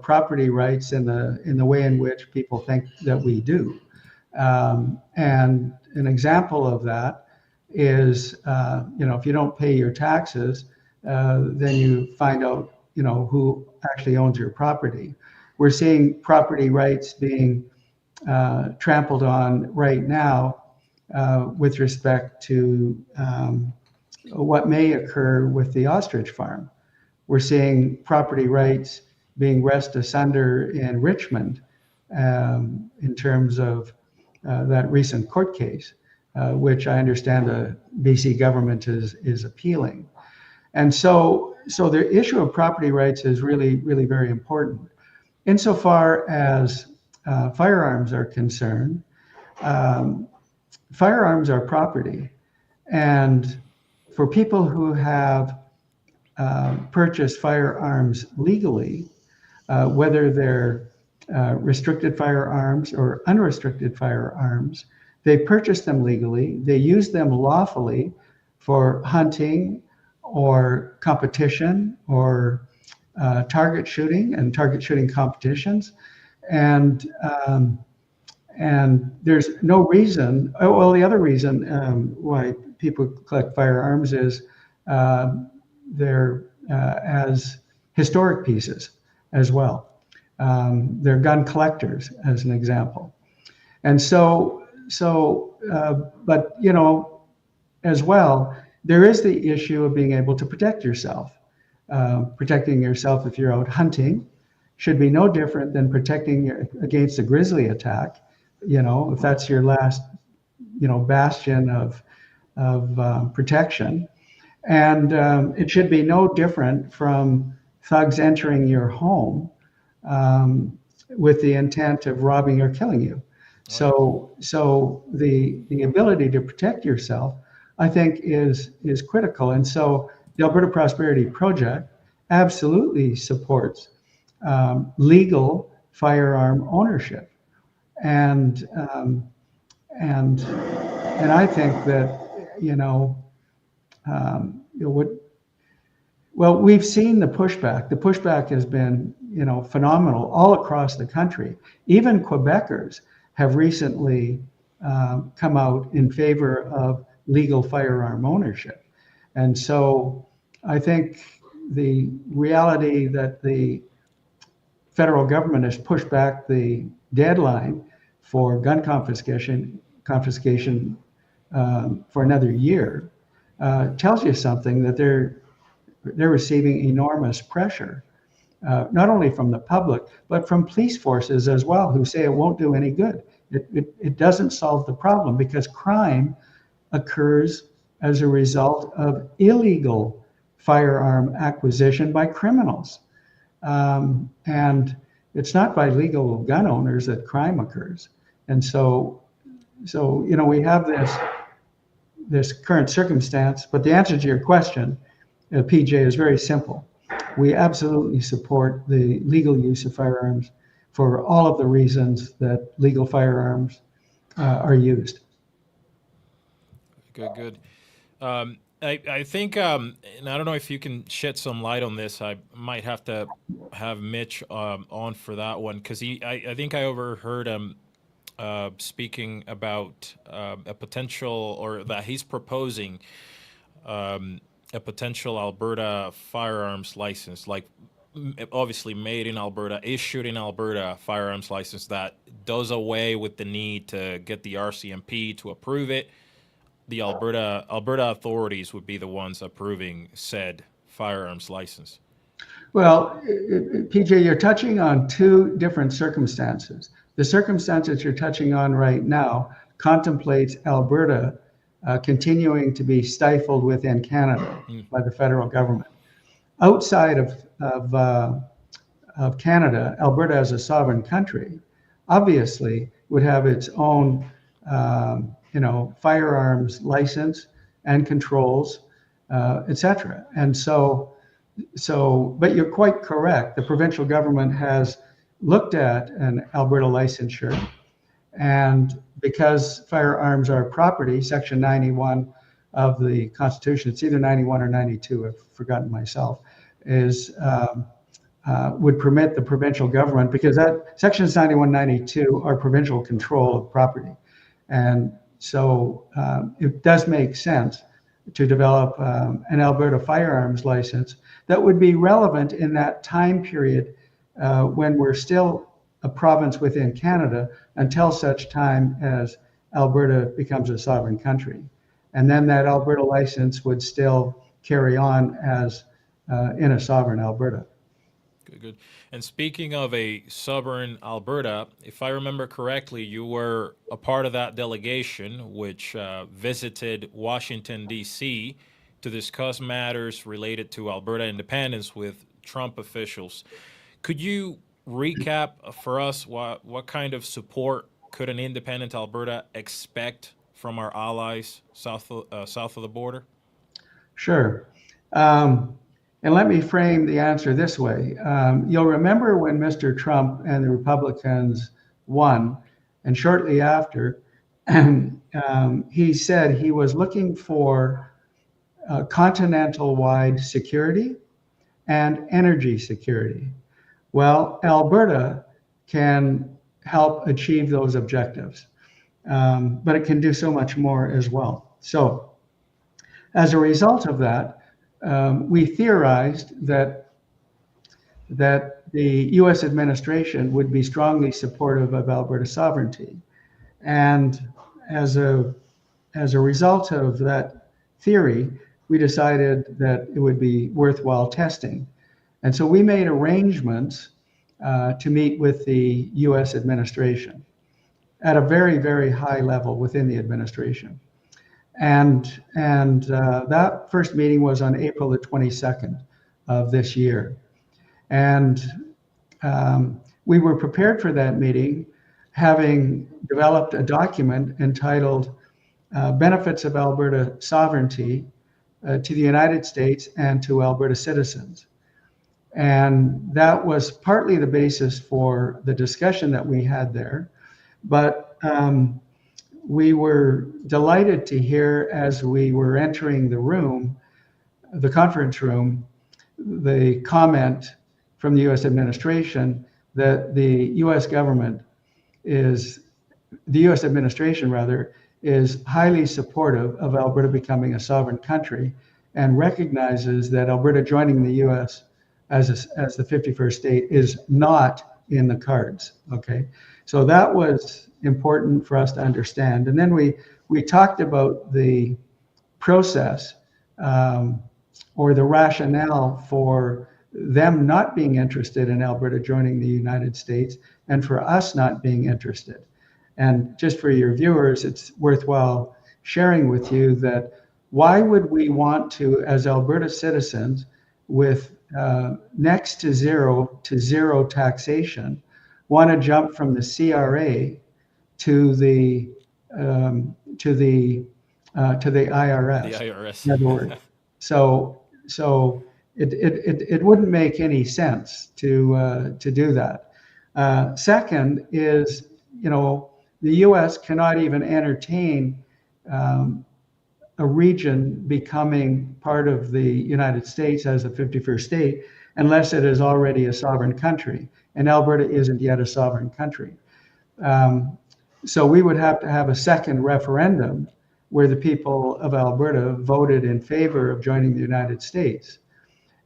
property rights in the way in which people think that we do. And an example of that is, if you don't pay your taxes, then you find out, who actually owns your property. We're seeing property rights being trampled on right now with respect to what may occur with the ostrich farm. We're seeing property rights being wrested asunder in Richmond in terms of that recent court case, which I understand the BC government is appealing. And so the issue of property rights is really, really very important. Insofar as firearms are concerned, firearms are property. And for people who have purchased firearms legally, whether they're restricted firearms or unrestricted firearms, they purchase them legally, they use them lawfully for hunting or competition or target shooting and target shooting competitions. And there's no reason, the other reason why people collect firearms is they're as historic pieces as well. They're gun collectors, as an example. And but as well, there is the issue of being able to protect yourself. Protecting yourself if you're out hunting, should be no different than protecting against a grizzly attack. If that's your last, bastion of protection. And it should be no different from thugs entering your home with the intent of robbing or killing you. So the ability to protect yourself, I think, is critical. And so the Alberta Prosperity Project absolutely supports legal firearm ownership, and and I think that we've seen the pushback. The pushback has been phenomenal all across the country. Even Quebecers have recently come out in favor of legal firearm ownership. And so I think the reality that the federal government has pushed back the deadline for gun confiscation for another year tells you something, that they're receiving enormous pressure, not only from the public, but from police forces as well, who say it won't do any good. It doesn't solve the problem, because crime occurs as a result of illegal firearm acquisition by criminals. And it's not by legal gun owners that crime occurs. And so we have this current circumstance. But the answer to your question, PJ, is very simple. We absolutely support the legal use of firearms for all of the reasons that legal firearms are used. Good. I think, and I don't know if you can shed some light on this. I might have to have Mitch on for that one, because I think I overheard him speaking about a potential, or that he's proposing a potential Alberta firearms license, like obviously made in Alberta, issued in Alberta firearms license that does away with the need to get the RCMP to approve it. The Alberta authorities would be the ones approving said firearms license. Well, PJ, you're touching on two different circumstances. The circumstance that you're touching on right now contemplates Alberta continuing to be stifled within Canada by the federal government. Outside of Canada, Alberta as a sovereign country obviously would have its own firearms license and controls, etc. And but you're quite correct. The provincial government has looked at an Alberta licensure, and because firearms are property, Section 91 of the Constitution, it's either 91 or 92, I've forgotten myself, would permit the provincial government, because that Sections 91, 92 are provincial control of property. And so it does make sense to develop an Alberta firearms license that would be relevant in that time period when we're still a province within Canada, until such time as Alberta becomes a sovereign country. And then that Alberta license would still carry on as in a sovereign Alberta. Good. And speaking of a sovereign Alberta, if I remember correctly, you were a part of that delegation which visited Washington, D.C. to discuss matters related to Alberta independence with Trump officials. Could you recap for us what kind of support could an independent Alberta expect from our allies south of the border? Sure. And let me frame the answer this way. You'll remember when Mr. Trump and the Republicans won, and shortly after, he said he was looking for continental-wide security and energy security. Well, Alberta can help achieve those objectives, but it can do so much more as well. So as a result of that, we theorized that the U.S. administration would be strongly supportive of Alberta sovereignty. And as a result of that theory, we decided that it would be worthwhile testing. And so we made arrangements to meet with the U.S. administration at a very, very high level within the administration. And that first meeting was on April the 22nd of this year. And we were prepared for that meeting, having developed a document entitled Benefits of Alberta Sovereignty to the United States and to Alberta Citizens. And that was partly the basis for the discussion that we had there. But we were delighted to hear, as we were entering the room, the conference room, the comment from the U.S. administration that the U.S. administration is highly supportive of Alberta becoming a sovereign country and recognizes that Alberta joining the U.S. as the 51st state is not in the cards. Okay, so that was important for us to understand. And then we talked about the process or the rationale for them not being interested in Alberta joining the United States and for us not being interested. And just for your viewers, it's worthwhile sharing with you that why would we want to, as Alberta citizens, with next to zero taxation, want to jump from the CRA to the IRS. The IRS. In other words, so it wouldn't make any sense to do that. Second is, the U.S. cannot even entertain a region becoming part of the United States as a 51st state unless it is already a sovereign country. And Alberta isn't yet a sovereign country. So we would have to have a second referendum where the people of Alberta voted in favor of joining the United States.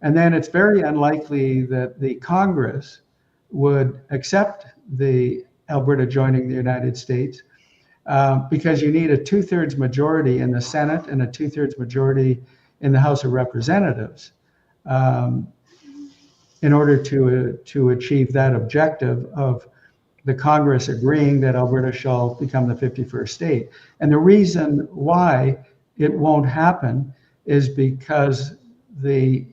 And then it's very unlikely that the Congress would accept the Alberta joining the United States because you need a 2/3 majority in the Senate and a 2/3 majority in the House of Representatives in order to achieve that objective of the Congress agreeing that Alberta shall become the 51st state. And the reason why it won't happen is because the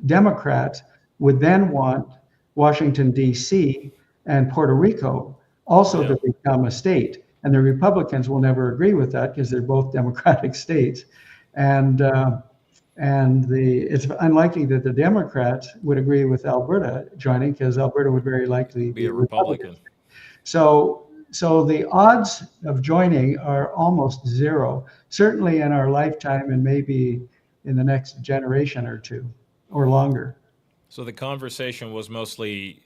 Democrats would then want Washington, D.C. and Puerto Rico also to become a state. And the Republicans will never agree with that because they're both democratic states. And it's unlikely that the Democrats would agree with Alberta joining because Alberta would very likely be a Republican. So the odds of joining are almost zero, certainly in our lifetime and maybe in the next generation or two or longer. So the conversation was mostly,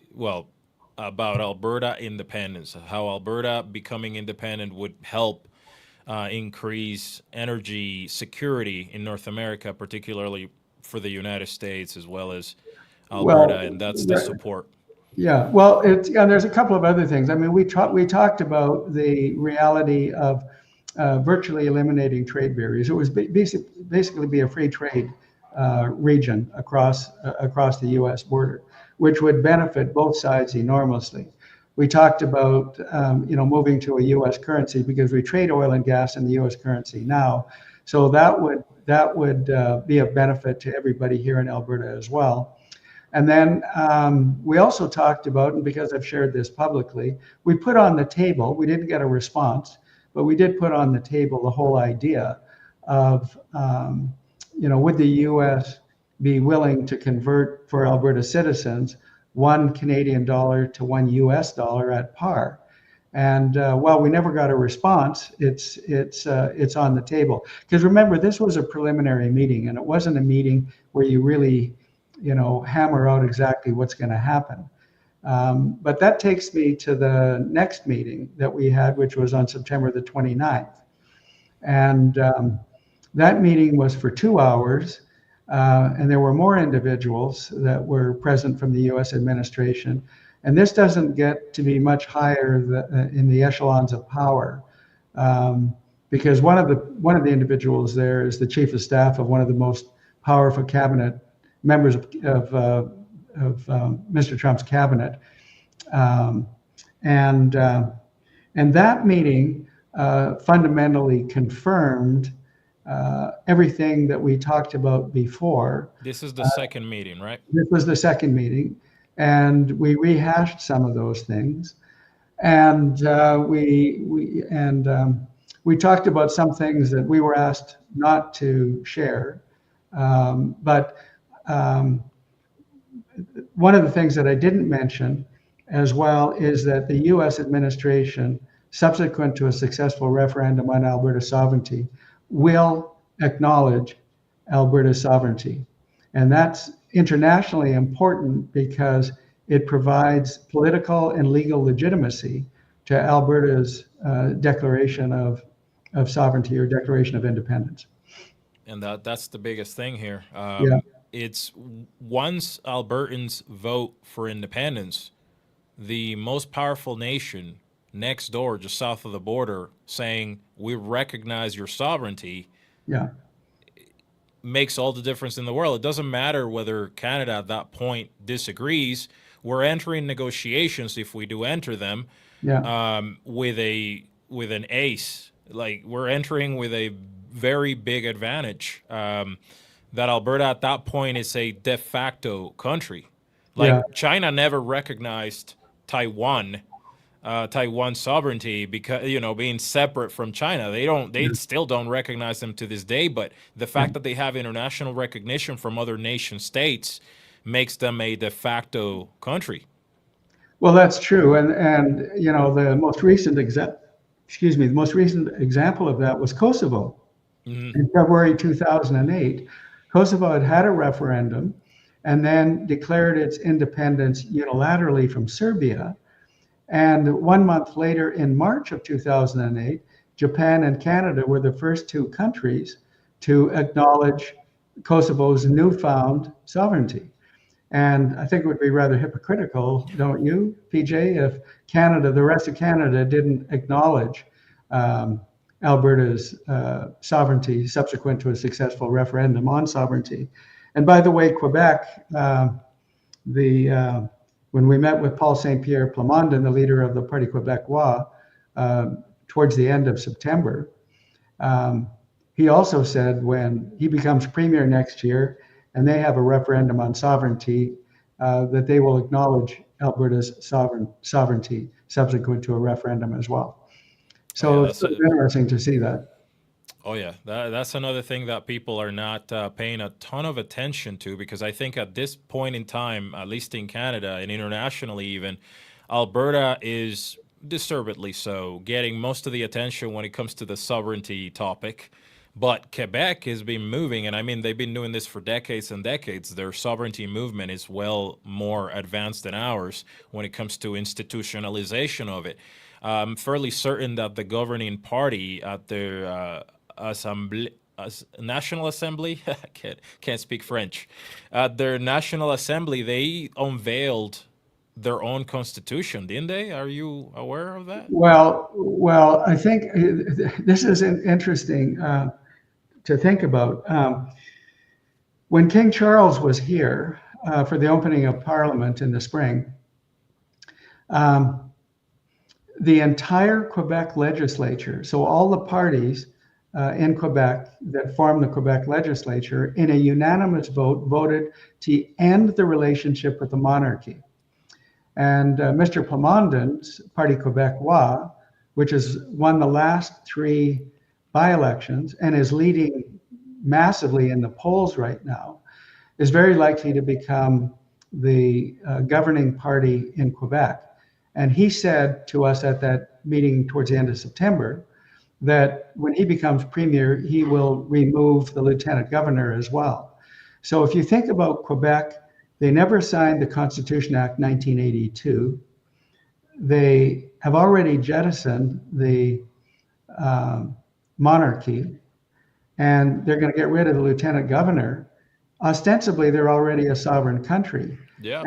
about Alberta independence, how Alberta becoming independent would help increase energy security in North America, particularly for the United States as well as Alberta, and that's the support. Yeah, well, and there's a couple of other things. I mean, we talked about the reality of virtually eliminating trade barriers. It was basically be a free trade region across the U.S. border, which would benefit both sides enormously. We talked about moving to a U.S. currency because we trade oil and gas in the U.S. currency now, so that would be a benefit to everybody here in Alberta as well. And then we also talked about, and because I've shared this publicly, we put on the table, we didn't get a response, but we did put on the table the whole idea of, would the U.S. be willing to convert for Alberta citizens $1 Canadian to $1 US at par? And while we never got a response, it's on the table. Because remember, this was a preliminary meeting, and it wasn't a meeting where you really hammer out exactly what's going to happen. But that takes me to the next meeting that we had, which was on September the 29th. And that meeting was for 2 hours, and there were more individuals that were present from the U.S. administration. And this doesn't get to be much higher in the echelons of power, because one of the individuals there is the chief of staff of one of the most powerful cabinet members of Mr. Trump's cabinet. Um, and and that meeting fundamentally confirmed everything that we talked about before. This is the second meeting, right? This was the second meeting, and we rehashed some of those things, and we talked about some things that we were asked not to share, but um, one of the things that I didn't mention as well is that the US administration, subsequent to a successful referendum on Alberta sovereignty, will acknowledge Alberta's sovereignty. And that's internationally important because it provides political and legal legitimacy to Alberta's declaration of sovereignty or declaration of independence. And that's the biggest thing here. Yeah, It's once Albertans vote for independence, the most powerful nation next door, just south of the border, saying we recognize your sovereignty, yeah, makes all the difference in the world. It doesn't matter whether Canada at that point disagrees. We're entering negotiations, if we do enter them, yeah, with an ace. Like, we're entering with a very big advantage. That Alberta at that point is a de facto country. yeah, Like, China never recognized Taiwan, Taiwan sovereignty, because, being separate from China. They still don't recognize them to this day. But the yeah. fact that they have international recognition from other nation states makes them a de facto country. Well, that's true, and the most recent the most recent example of that was Kosovo. Hmm. In February 2008, Kosovo had had a referendum and then declared its independence unilaterally from Serbia. And 1 month later, in March of 2008, Japan and Canada were the first two countries to acknowledge Kosovo's newfound sovereignty. And I think it would be rather hypocritical, don't you, PJ, if the rest of Canada didn't acknowledge Alberta's sovereignty subsequent to a successful referendum on sovereignty. And by the way, Quebec, when we met with Paul St. Pierre Plamondon, the leader of the Parti Québécois, towards the end of September, he also said when he becomes premier next year and they have a referendum on sovereignty, that they will acknowledge Alberta's sovereignty subsequent to a referendum as well. Oh yeah, So it's interesting to see that. oh yeah, that's another thing that people are not paying a ton of attention to, because I think at this point in time, at least in Canada and internationally even, Alberta is deservedly so getting most of the attention when it comes to the sovereignty topic. But Quebec has been moving, and I mean, they've been doing this for decades and decades. Their sovereignty movement is well more advanced than ours when it comes to institutionalization of it. I'm fairly certain that the governing party at their assembly, National Assembly, I can't speak French. At their National Assembly, they unveiled their own constitution, didn't they? Are you aware of that? Well, I think this is interesting to think about. When King Charles was here for the opening of Parliament in the spring, the entire Quebec legislature, so all the parties in Quebec that form the Quebec legislature, in a unanimous vote, voted to end the relationship with the monarchy. And Mr. Plamondon's Parti Québécois, which has won the last three by-elections and is leading massively in the polls right now, is very likely to become the governing party in Quebec. And he said to us at that meeting towards the end of September that when he becomes premier, he will remove the lieutenant governor as well. So if you think about Quebec, they never signed the Constitution Act 1982. They have already jettisoned the monarchy, and they're going to get rid of the lieutenant governor. Ostensibly, they're already a sovereign country. Yeah.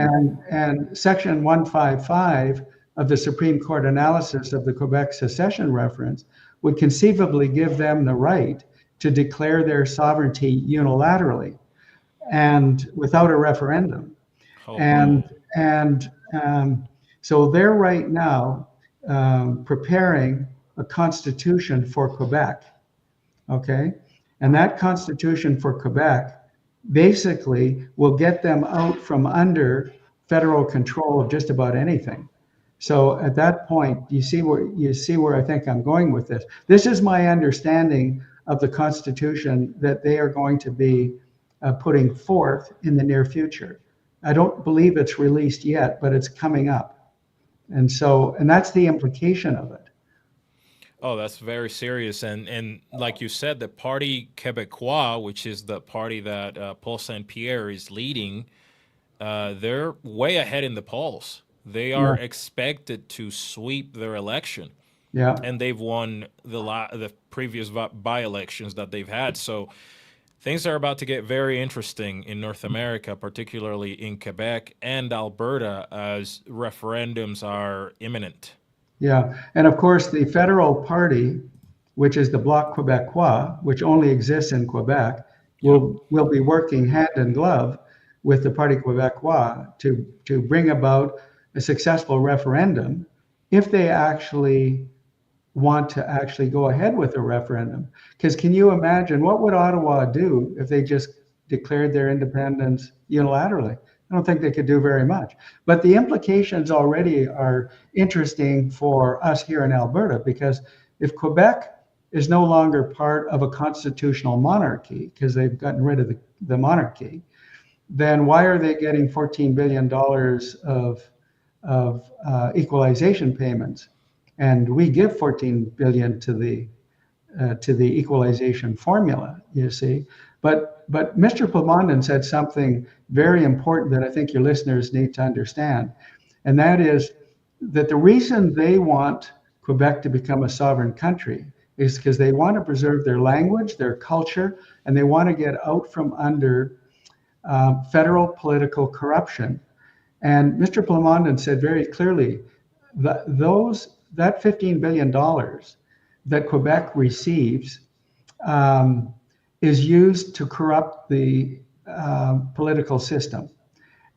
And Section 155 of the Supreme Court analysis of the Quebec secession reference would conceivably give them the right to declare their sovereignty unilaterally and without a referendum. Oh, And wow. and So they're right now preparing a constitution for Quebec. Okay. And that constitution for Quebec basically will get them out from under federal control of just about anything. So at that point, you see where I think I'm going with this. This is my understanding of the Constitution that they are going to be putting forth in the near future. I don't believe it's released yet, but it's coming up, and that's the implication of it. Oh, that's very serious. And like you said, the Parti Québécois, which is the party that Paul Saint Pierre is leading, they're way ahead in the polls. They are Yeah, expected to sweep their election, yeah. and they've won the previous by-elections that they've had. So things are about to get very interesting in North America, particularly in Quebec and Alberta, as referendums are imminent. Yeah, and of course, the federal party, which is the Bloc Québécois, which only exists in Quebec, Yeah. will be working hand in glove with the Parti Québécois to bring about a successful referendum if they actually want to actually go ahead with a referendum. Because can you imagine what would Ottawa do if they just declared their independence unilaterally? I don't think they could do very much. But the implications already are interesting for us here in Alberta because if Quebec is no longer part of a constitutional monarchy because they've gotten rid of the monarchy, then why are they getting $14 billion of equalization payments? And we give 14 billion to the equalization formula, you see. But Mr. Plamondon said something very important that I think your listeners need to understand, and that is that the reason they want Quebec to become a sovereign country is because they want to preserve their language, their culture, and they want to get out from under federal political corruption. And Mr. Plamondon said very clearly that that $15 billion that Quebec receives um, is used to corrupt the political system.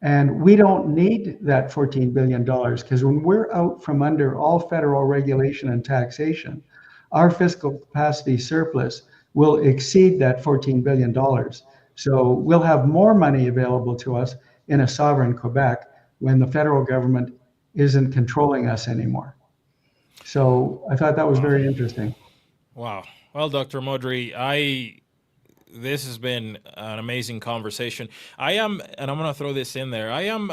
And we don't need that $14 billion because when we're out from under all federal regulation and taxation, our fiscal capacity surplus will exceed that $14 billion. So we'll have more money available to us in a sovereign Quebec when the federal government isn't controlling us anymore. So I thought that was Wow. very interesting. Wow. Well, Dr. Modry, I this has been an amazing conversation. I am, and I'm going to throw this in there. I am.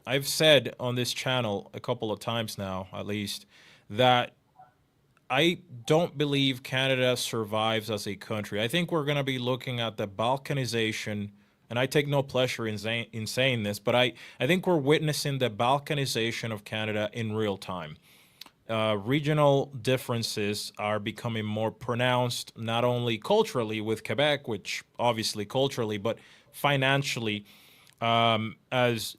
I've said on this channel a couple of times now, at least, that I don't believe Canada survives as a country. I think we're going to be looking at the balkanization, and I take no pleasure in saying this, but I think we're witnessing the balkanization of Canada in real time. Regional differences are becoming more pronounced, not only culturally with Quebec, which obviously culturally, but financially, as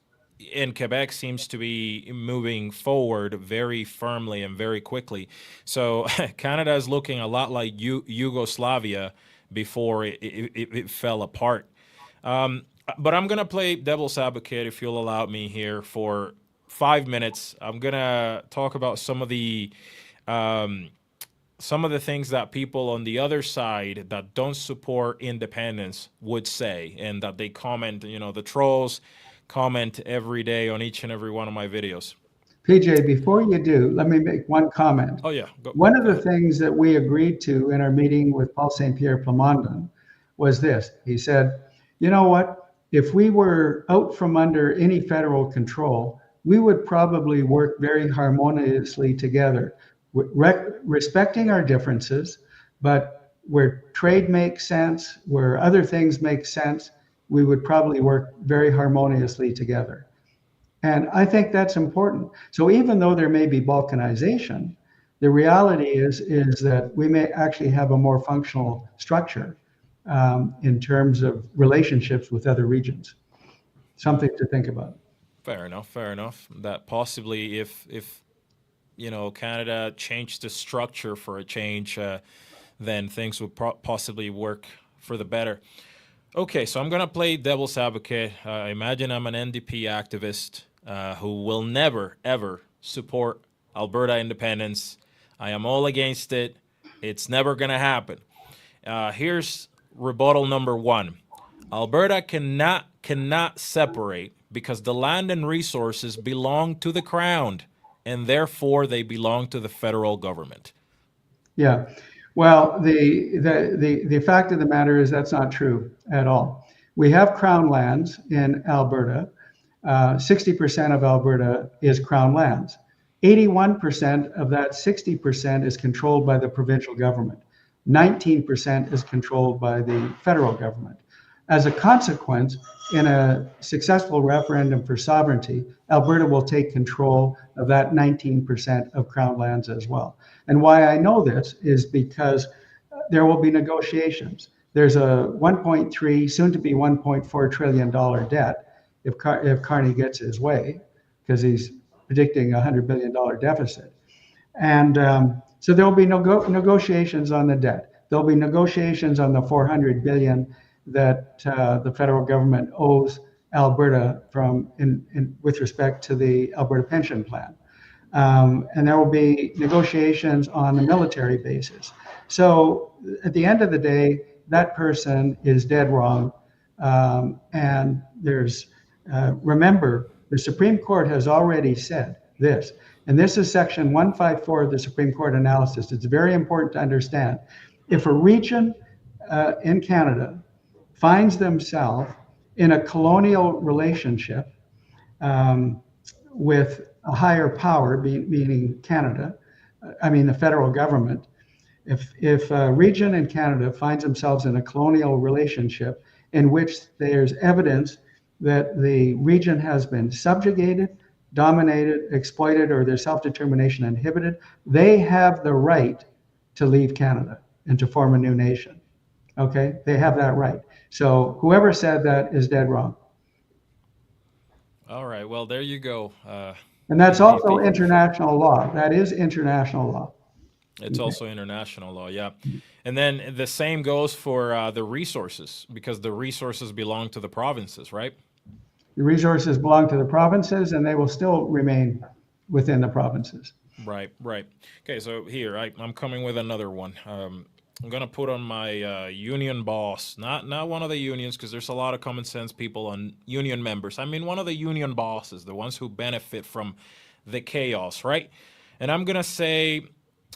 in Quebec seems to be moving forward very firmly and very quickly. So Canada is looking a lot like Yugoslavia before it fell apart. Um, but I'm gonna play devil's advocate if you'll allow me here for 5 minutes. I'm gonna talk about um, some of the things that people on the other side that don't support independence would say, and that they comment. You know, the trolls comment every day on each and every one of my videos. PJ, before you do, let me make one comment. Oh yeah, One of go the ahead. things that we agreed to in our meeting with Paul St. Pierre Plamondon was this. He said, you know what? If we were out from under any federal control, we would probably work very harmoniously together, respecting our differences, but where trade makes sense, where other things make sense, we would probably work very harmoniously together. And I think that's important. So even though there may be balkanization, the reality is that we may actually have a more functional structure in terms of relationships with other regions. Something to think about. Fair enough. Fair enough. That possibly, if you know Canada changed the structure for a change, then things would possibly work for the better. Okay, so I'm gonna play devil's advocate. Imagine I'm an NDP activist. who will never, ever support Alberta independence. I am all against it. It's never going to happen. Here's rebuttal number one. Alberta cannot separate because the land and resources belong to the crown, and therefore they belong to the federal government. Yeah. Well, the fact of the matter is that's not true at all. We have crown lands in Alberta. 60% of Alberta is crown lands. 81% of that 60% is controlled by the provincial government. 19% is controlled by the federal government. As a consequence, in a successful referendum for sovereignty, Alberta will take control of that 19% of crown lands as well. And why I know this is because there will be negotiations. There's a 1.3, soon to be $1.4 trillion debt if Carney gets his way, because he's predicting a $100 billion deficit. And so there will be negotiations on the debt. There'll be negotiations on the 400 billion that the federal government owes Alberta with respect to the Alberta pension plan. And there will be negotiations on the military bases. So at the end of the day, that person is dead wrong. And remember, the Supreme Court has already said this, and this is section 154 of the Supreme Court analysis. It's very important to understand. If a region in Canada finds themselves in a colonial relationship with a higher power, meaning Canada, the federal government, if a region in Canada finds themselves in a colonial relationship in which there's evidence that the region has been subjugated, dominated, exploited, or their self-determination inhibited, they have the right to leave Canada and to form a new nation. Okay, they have that right. So whoever said that is dead wrong. All right, well, there you go. And that's also international law. That is international law. It's also international law, yeah. And then the same goes for the resources, because the resources belong to the provinces, right? The resources belong to the provinces, and they will still remain within the provinces. Right, right. Okay, so here, I'm coming with another one. I'm going to put on my union boss, not one of the unions, because there's a lot of common sense people on union members. I mean, one of the union bosses, the ones who benefit from the chaos, right? And I'm going to say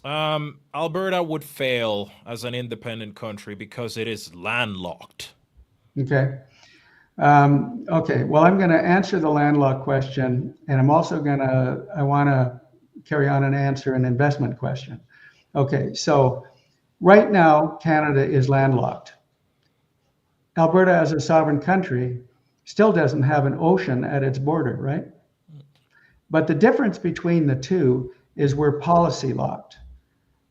Alberta would fail as an independent country because it is landlocked. Okay. Okay. Well, I'm going to answer the landlocked question, and I want to carry on and answer an investment question. Okay. So right now, Canada is landlocked. Alberta, as a sovereign country, still doesn't have an ocean at its border, right? But the difference between the two is we're policy locked.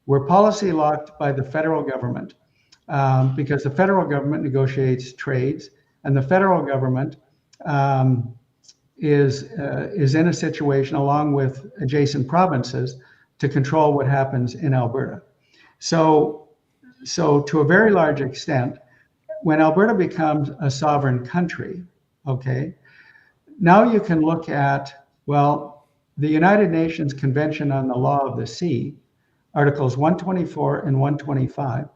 We're policy locked by the federal government because the federal government negotiates trades, and the federal government is in a situation, along with adjacent provinces, to control what happens in Alberta. So to a very large extent, when Alberta becomes a sovereign country, okay, now you can look at, well, the United Nations Convention on the Law of the Sea, Articles 124 and 125,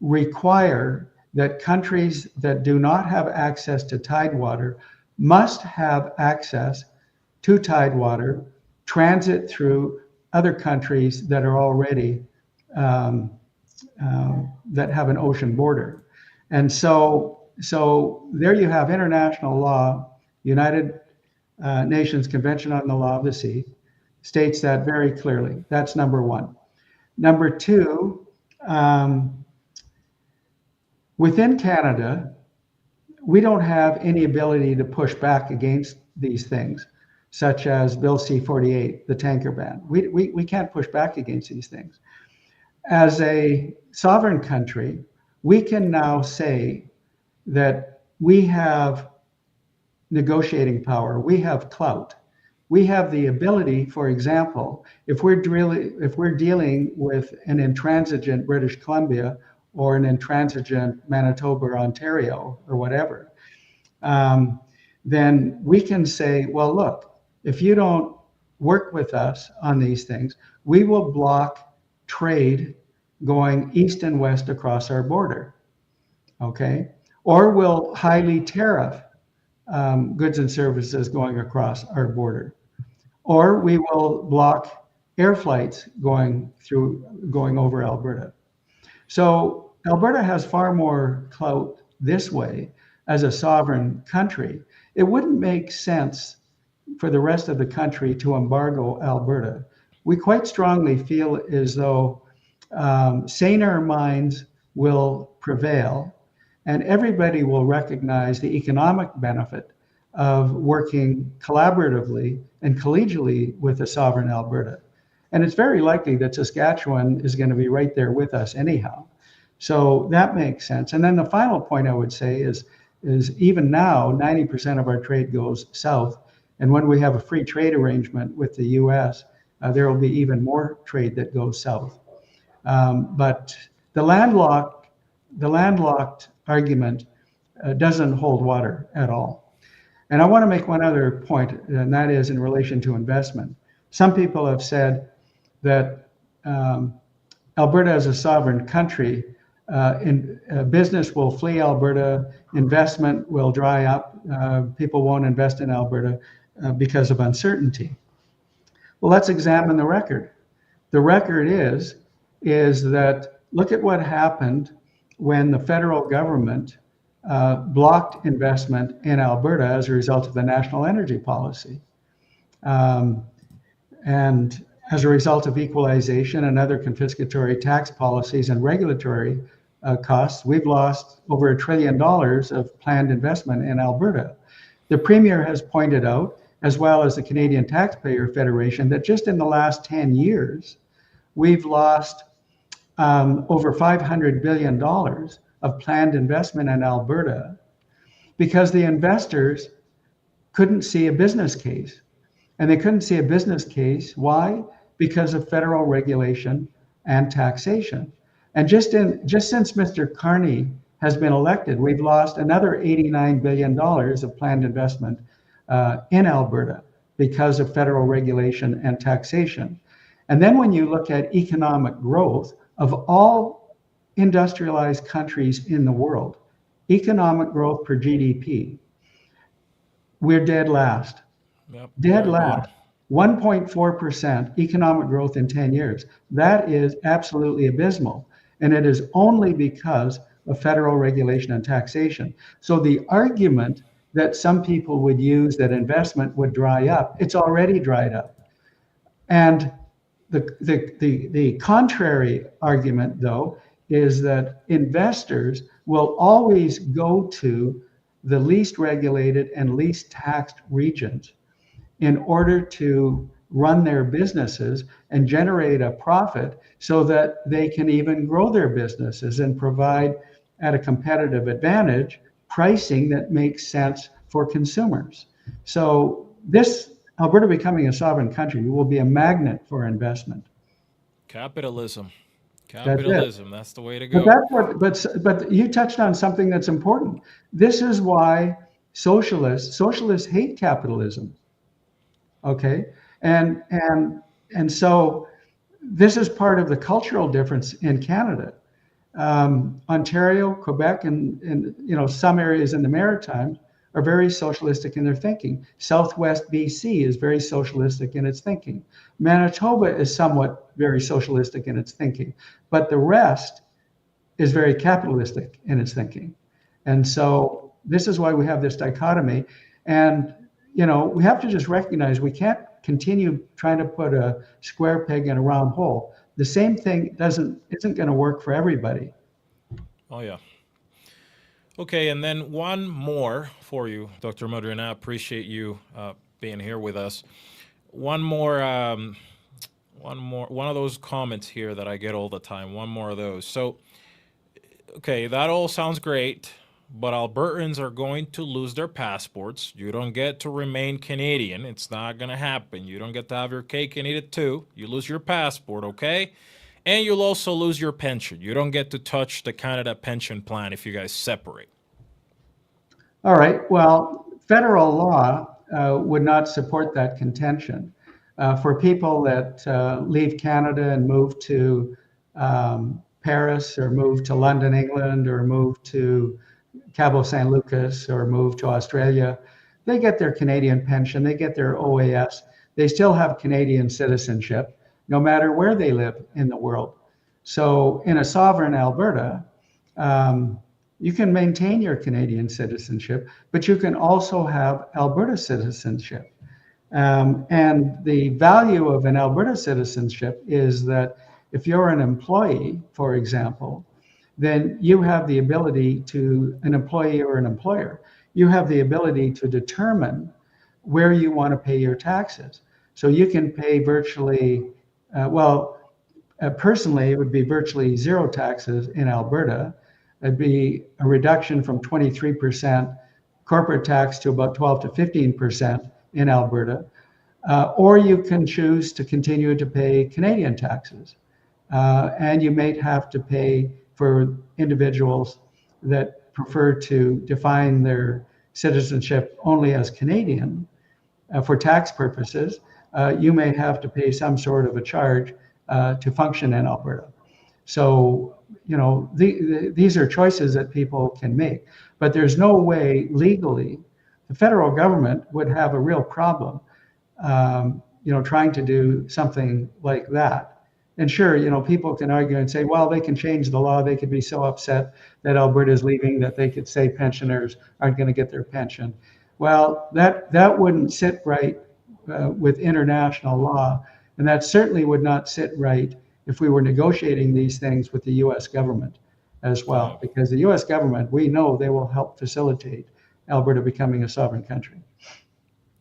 require that countries that do not have access to tidewater must have access to tidewater, transit through other countries that are already that have an ocean border. And so there you have international law. United Nations Convention on the Law of the Sea states that very clearly. That's number one. Number two, within Canada, we don't have any ability to push back against these things, such as Bill C-48, the tanker ban. We can't push back against these things. As a sovereign country, we can now say that we have negotiating power, we have clout. We have the ability, for example, if we're dealing with an intransigent British Columbia or an intransigent Manitoba or Ontario or whatever, then we can say, well, look, if you don't work with us on these things, we will block trade going east and west across our border. Okay. Or we'll highly tariff goods and services going across our border. Or we will block air flights going over Alberta. So Alberta has far more clout this way as a sovereign country. It wouldn't make sense for the rest of the country to embargo Alberta. We quite strongly feel as though saner minds will prevail and everybody will recognize the economic benefit of working collaboratively and collegially with a sovereign Alberta. And it's very likely that Saskatchewan is going to be right there with us anyhow. So that makes sense. And then the final point I would say is even now, 90% of our trade goes south. And when we have a free trade arrangement with the US, there will be even more trade that goes south. But the landlocked argument doesn't hold water at all. And I want to make one other point, and that is in relation to investment. Some people have said that Alberta as a sovereign country, business will flee Alberta, investment will dry up, people won't invest in Alberta because of uncertainty. Well, let's examine the record. The record is that look at what happened when the federal government blocked investment in Alberta as a result of the national energy policy. And as a result of equalization and other confiscatory tax policies and regulatory costs, we've lost over $1 trillion of planned investment in Alberta. The Premier has pointed out, as well as the Canadian Taxpayer Federation, that just in the last 10 years, we've lost over $500 billion of planned investment in Alberta because the investors couldn't see a business case. And they couldn't see a business case. Why? Because of federal regulation and taxation. And just since Mr. Carney has been elected, we've lost another $89 billion of planned investment in Alberta because of federal regulation and taxation. And then when you look at economic growth of all industrialized countries in the world, economic growth per GDP, we're dead last. Yep, Dead very last. good. 1.4% economic growth in 10 years. That is absolutely abysmal. And it is only because of federal regulation and taxation. So the argument that some people would use that investment would dry up, it's already dried up. And the contrary argument, though, is that investors will always go to the least regulated and least taxed regions in order to run their businesses and generate a profit so that they can even grow their businesses and provide at a competitive advantage pricing that makes sense for consumers. So this Alberta becoming a sovereign country will be a magnet for investment. Capitalism. That's it. Capitalism. That's the way to But go. but you touched on something that's important. This is why socialists hate capitalism. Okay, and so this is part of the cultural difference in Canada. Ontario, Quebec, and some areas in the Maritimes are very socialistic in their thinking. Southwest BC is very socialistic in its thinking. Manitoba is somewhat very socialistic in its thinking, but the rest is very capitalistic in its thinking. And so this is why we have this dichotomy. And we have to just recognize we can't continue trying to put a square peg in a round hole. The same thing isn't going to work for everybody. Oh, yeah. Okay, and then one more for you, Dr. Modry, and I appreciate you being here with us. One of those comments here that I get all the time. One more of those. So, okay, that all sounds great, but Albertans are going to lose their passports. You don't get to remain Canadian. It's not going to happen. You don't get to have your cake and eat it too. You lose your passport, okay? And you'll also lose your pension. You don't get to touch the Canada pension plan if you guys separate. All right. Well, federal law would not support that contention. For people that leave Canada and move to Paris or move to London, England, or move to Cabo San Lucas or move to Australia, they get their Canadian pension, they get their OAS, they still have Canadian citizenship, no matter where they live in the world. So in a sovereign Alberta, you can maintain your Canadian citizenship, but you can also have Alberta citizenship. And the value of an Alberta citizenship is that if you're an employee, for example, then you have the ability to, an employee or an employer, you have the ability to determine where you want to pay your taxes. So you can pay virtually, personally, it would be virtually zero taxes in Alberta. It'd be a reduction from 23% corporate tax to about 12 to 15% in Alberta. Or you can choose to continue to pay Canadian taxes. And you may have to pay for individuals that prefer to define their citizenship only as Canadian for tax purposes. You may have to pay some sort of a charge to function in Alberta. So, these are choices that people can make, but there's no way legally the federal government would have a real problem, trying to do something like that. And sure, people can argue and say, well, they can change the law. They could be so upset that Alberta is leaving that they could say pensioners aren't going to get their pension. Well, that wouldn't sit right with international law. And that certainly would not sit right if we were negotiating these things with the US government as well, because the US government, we know they will help facilitate Alberta becoming a sovereign country.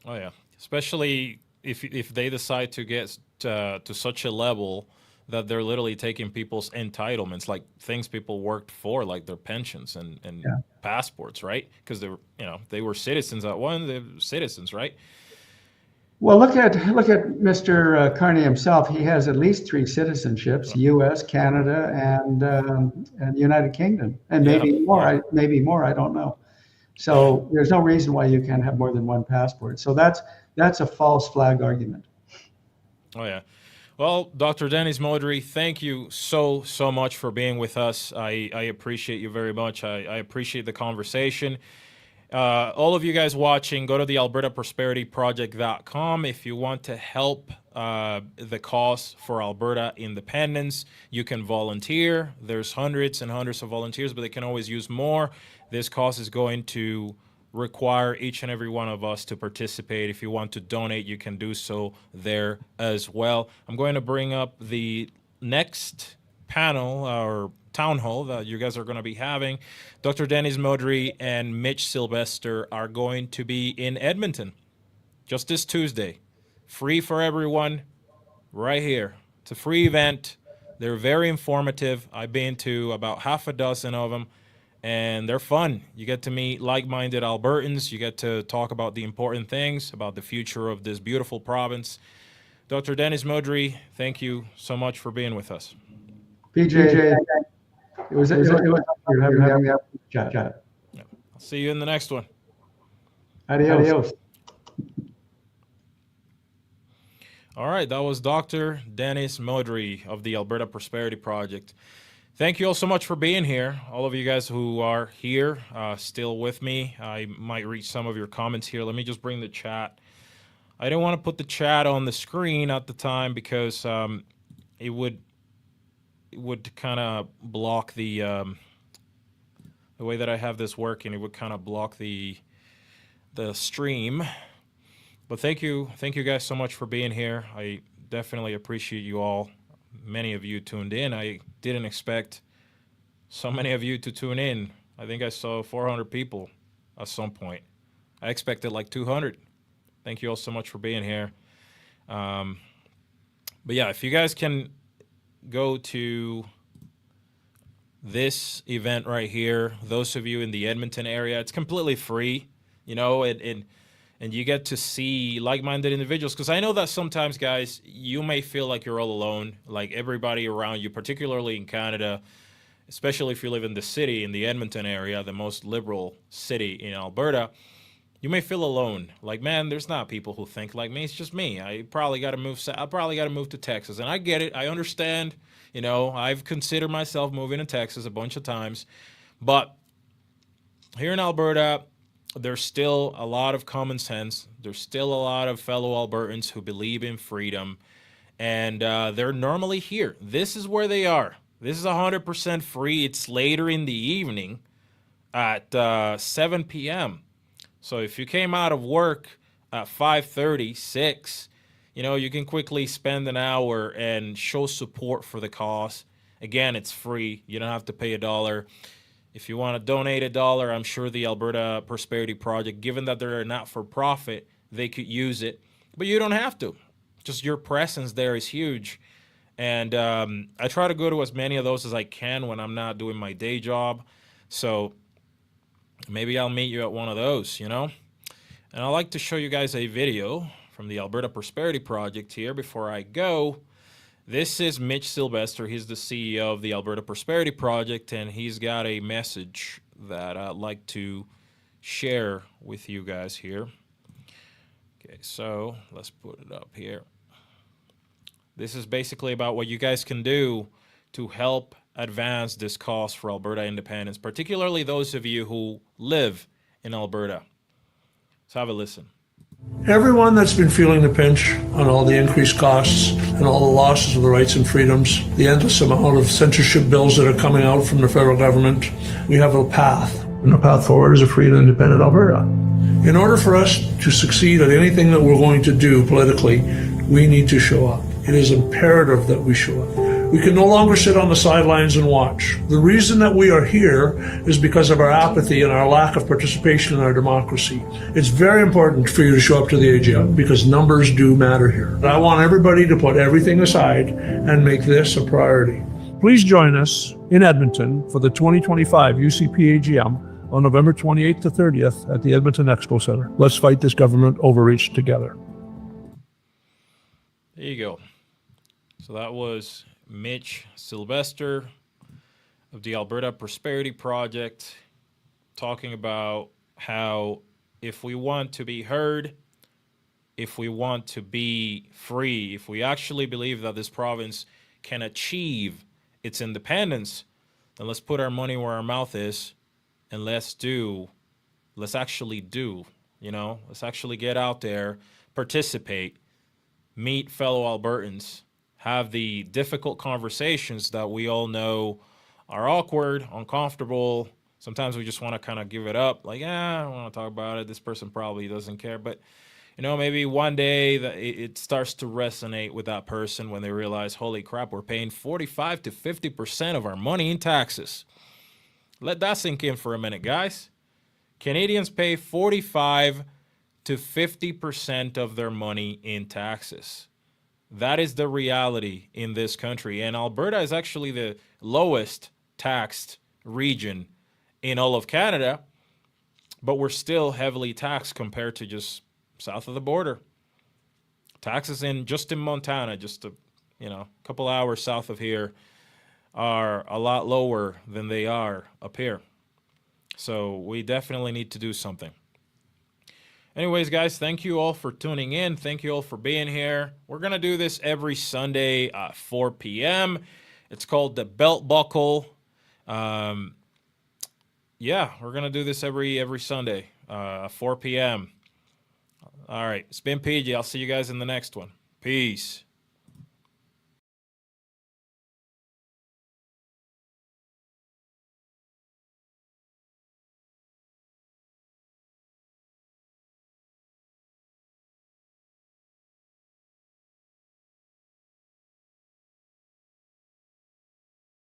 Oh, yeah. Especially if they decide to get to such a level that they're literally taking people's entitlements, like things people worked for, like their pensions and passports, right? Because they were citizens at one, they're citizens, right? Well, look at Mr. Carney himself. He has at least 3 citizenships: U.S., Canada, and United Kingdom, and maybe more. Maybe more. I don't know. So there's no reason why you can't have more than one passport. So that's a false flag argument. Oh yeah. Well, Dr. Dennis Modry, thank you so much for being with us. I appreciate you very much. I appreciate the conversation. All of you guys watching, go to the Alberta Prosperity Project.com if you want to help the cause for Alberta independence. You can volunteer. There's hundreds and hundreds of volunteers, but they can always use more. This cause is going to require each and every one of us to participate. If you want to donate, you can do so there as well. I'm going to bring up the next panel or town hall that you guys are going to be having. Dr. Dennis Modry and Mitch Sylvester are going to be in Edmonton just this Tuesday. Free for everyone right here. It's a free event. They're very informative. I've been to about half a dozen of them, and they're fun. You get to meet like-minded Albertans. You get to talk about the important things, about the future of this beautiful province. Dr. Dennis Modry, thank you so much for being with us. PJ, it was having me up. Chat. Yeah. I'll see you in the next one. Adios. All right, that was Dr. Dennis Modry of the Alberta Prosperity Project. Thank you all so much for being here. All of you guys who are here still with me. I might read some of your comments here. Let me just bring the chat. I didn't want to put the chat on the screen at the time because it would kind of block the way that I have this working. It would kind of block the stream. But thank you guys so much for being here. I definitely appreciate you all. Many of you tuned in. I didn't expect so many of you to tune in. I think I saw 400 people at some point. I expected like 200. Thank you all so much for being here. But yeah, if you guys can go to this event right here, those of you in the Edmonton area, it's completely free, and you get to see like-minded individuals. Because I know that sometimes, guys, you may feel like you're all alone, like everybody around you, particularly in Canada, especially if you live in the city, in the Edmonton area, the most liberal city in Alberta. You may feel alone. Like, man, there's not people who think like me. It's just me. I probably got to move. I probably got to move to Texas, and I get it. I understand. You know, I've considered myself moving to Texas a bunch of times, but here in Alberta, there's still a lot of common sense. There's still a lot of fellow Albertans who believe in freedom, and they're normally here. This is where they are. This is 100% free. It's later in the evening at 7 p.m. So if you came out of work at 5:30, 6, you know, you can quickly spend an hour and show support for the cause. Again, it's free. You don't have to pay $1. If you want to donate $1, I'm sure the Alberta Prosperity Project, given that they're not for profit, they could use it. But you don't have to. Just your presence there is huge. And I try to go to as many of those as I can when I'm not doing my day job. So maybe I'll meet you at one of those, you know? And I'd like to show you guys a video from the Alberta Prosperity Project here before I go. This is Mitch Sylvester. He's the CEO of the Alberta Prosperity Project, and he's got a message that I'd like to share with you guys here. Okay, so let's put it up here. This is basically about what you guys can do to help advance this cause for Alberta independence, particularly those of you who live in Alberta. Let's have a listen. Everyone that's been feeling the pinch on all the increased costs and all the losses of the rights and freedoms, the endless amount of censorship bills that are coming out from the federal government, we have a path. And the path forward is a free and independent Alberta. In order for us to succeed at anything that we're going to do politically, we need to show up. It is imperative that we show up. We can no longer sit on the sidelines and watch. The reason that we are here is because of our apathy and our lack of participation in our democracy. It's very important for you to show up to the AGM because numbers do matter here. I want everybody to put everything aside and make this a priority. Please join us in Edmonton for the 2025 UCP AGM on November 28th to 30th at the Edmonton Expo Center. Let's fight this government overreach together. There you go. So that was Mitch Sylvester of the Alberta Prosperity Project talking about how if we want to be heard, if we want to be free, if we actually believe that this province can achieve its independence, then let's put our money where our mouth is and let's actually do, you know, let's actually get out there, participate, meet fellow Albertans, have the difficult conversations that we all know are awkward, uncomfortable. Sometimes we just want to kind of give it up. Like, I don't want to talk about it. This person probably doesn't care. But, you know, maybe one day that it starts to resonate with that person when they realize, holy crap, we're paying 45 to 50% of our money in taxes. Let that sink in for a minute, guys. Canadians pay 45 to 50% of their money in taxes. That is the reality in this country. And Alberta is actually the lowest taxed region in all of Canada, but we're still heavily taxed compared to just south of the border. Taxes just in Montana, just a couple hours south of here, are a lot lower than they are up here. So we definitely need to do something. Anyways, guys, thank you all for tuning in. Thank you all for being here. We're going to do this every Sunday at 4 p.m. It's called the Belt Buckle. We're going to do this every Sunday, 4 p.m. All right, it's been PJ. I'll see you guys in the next one. Peace.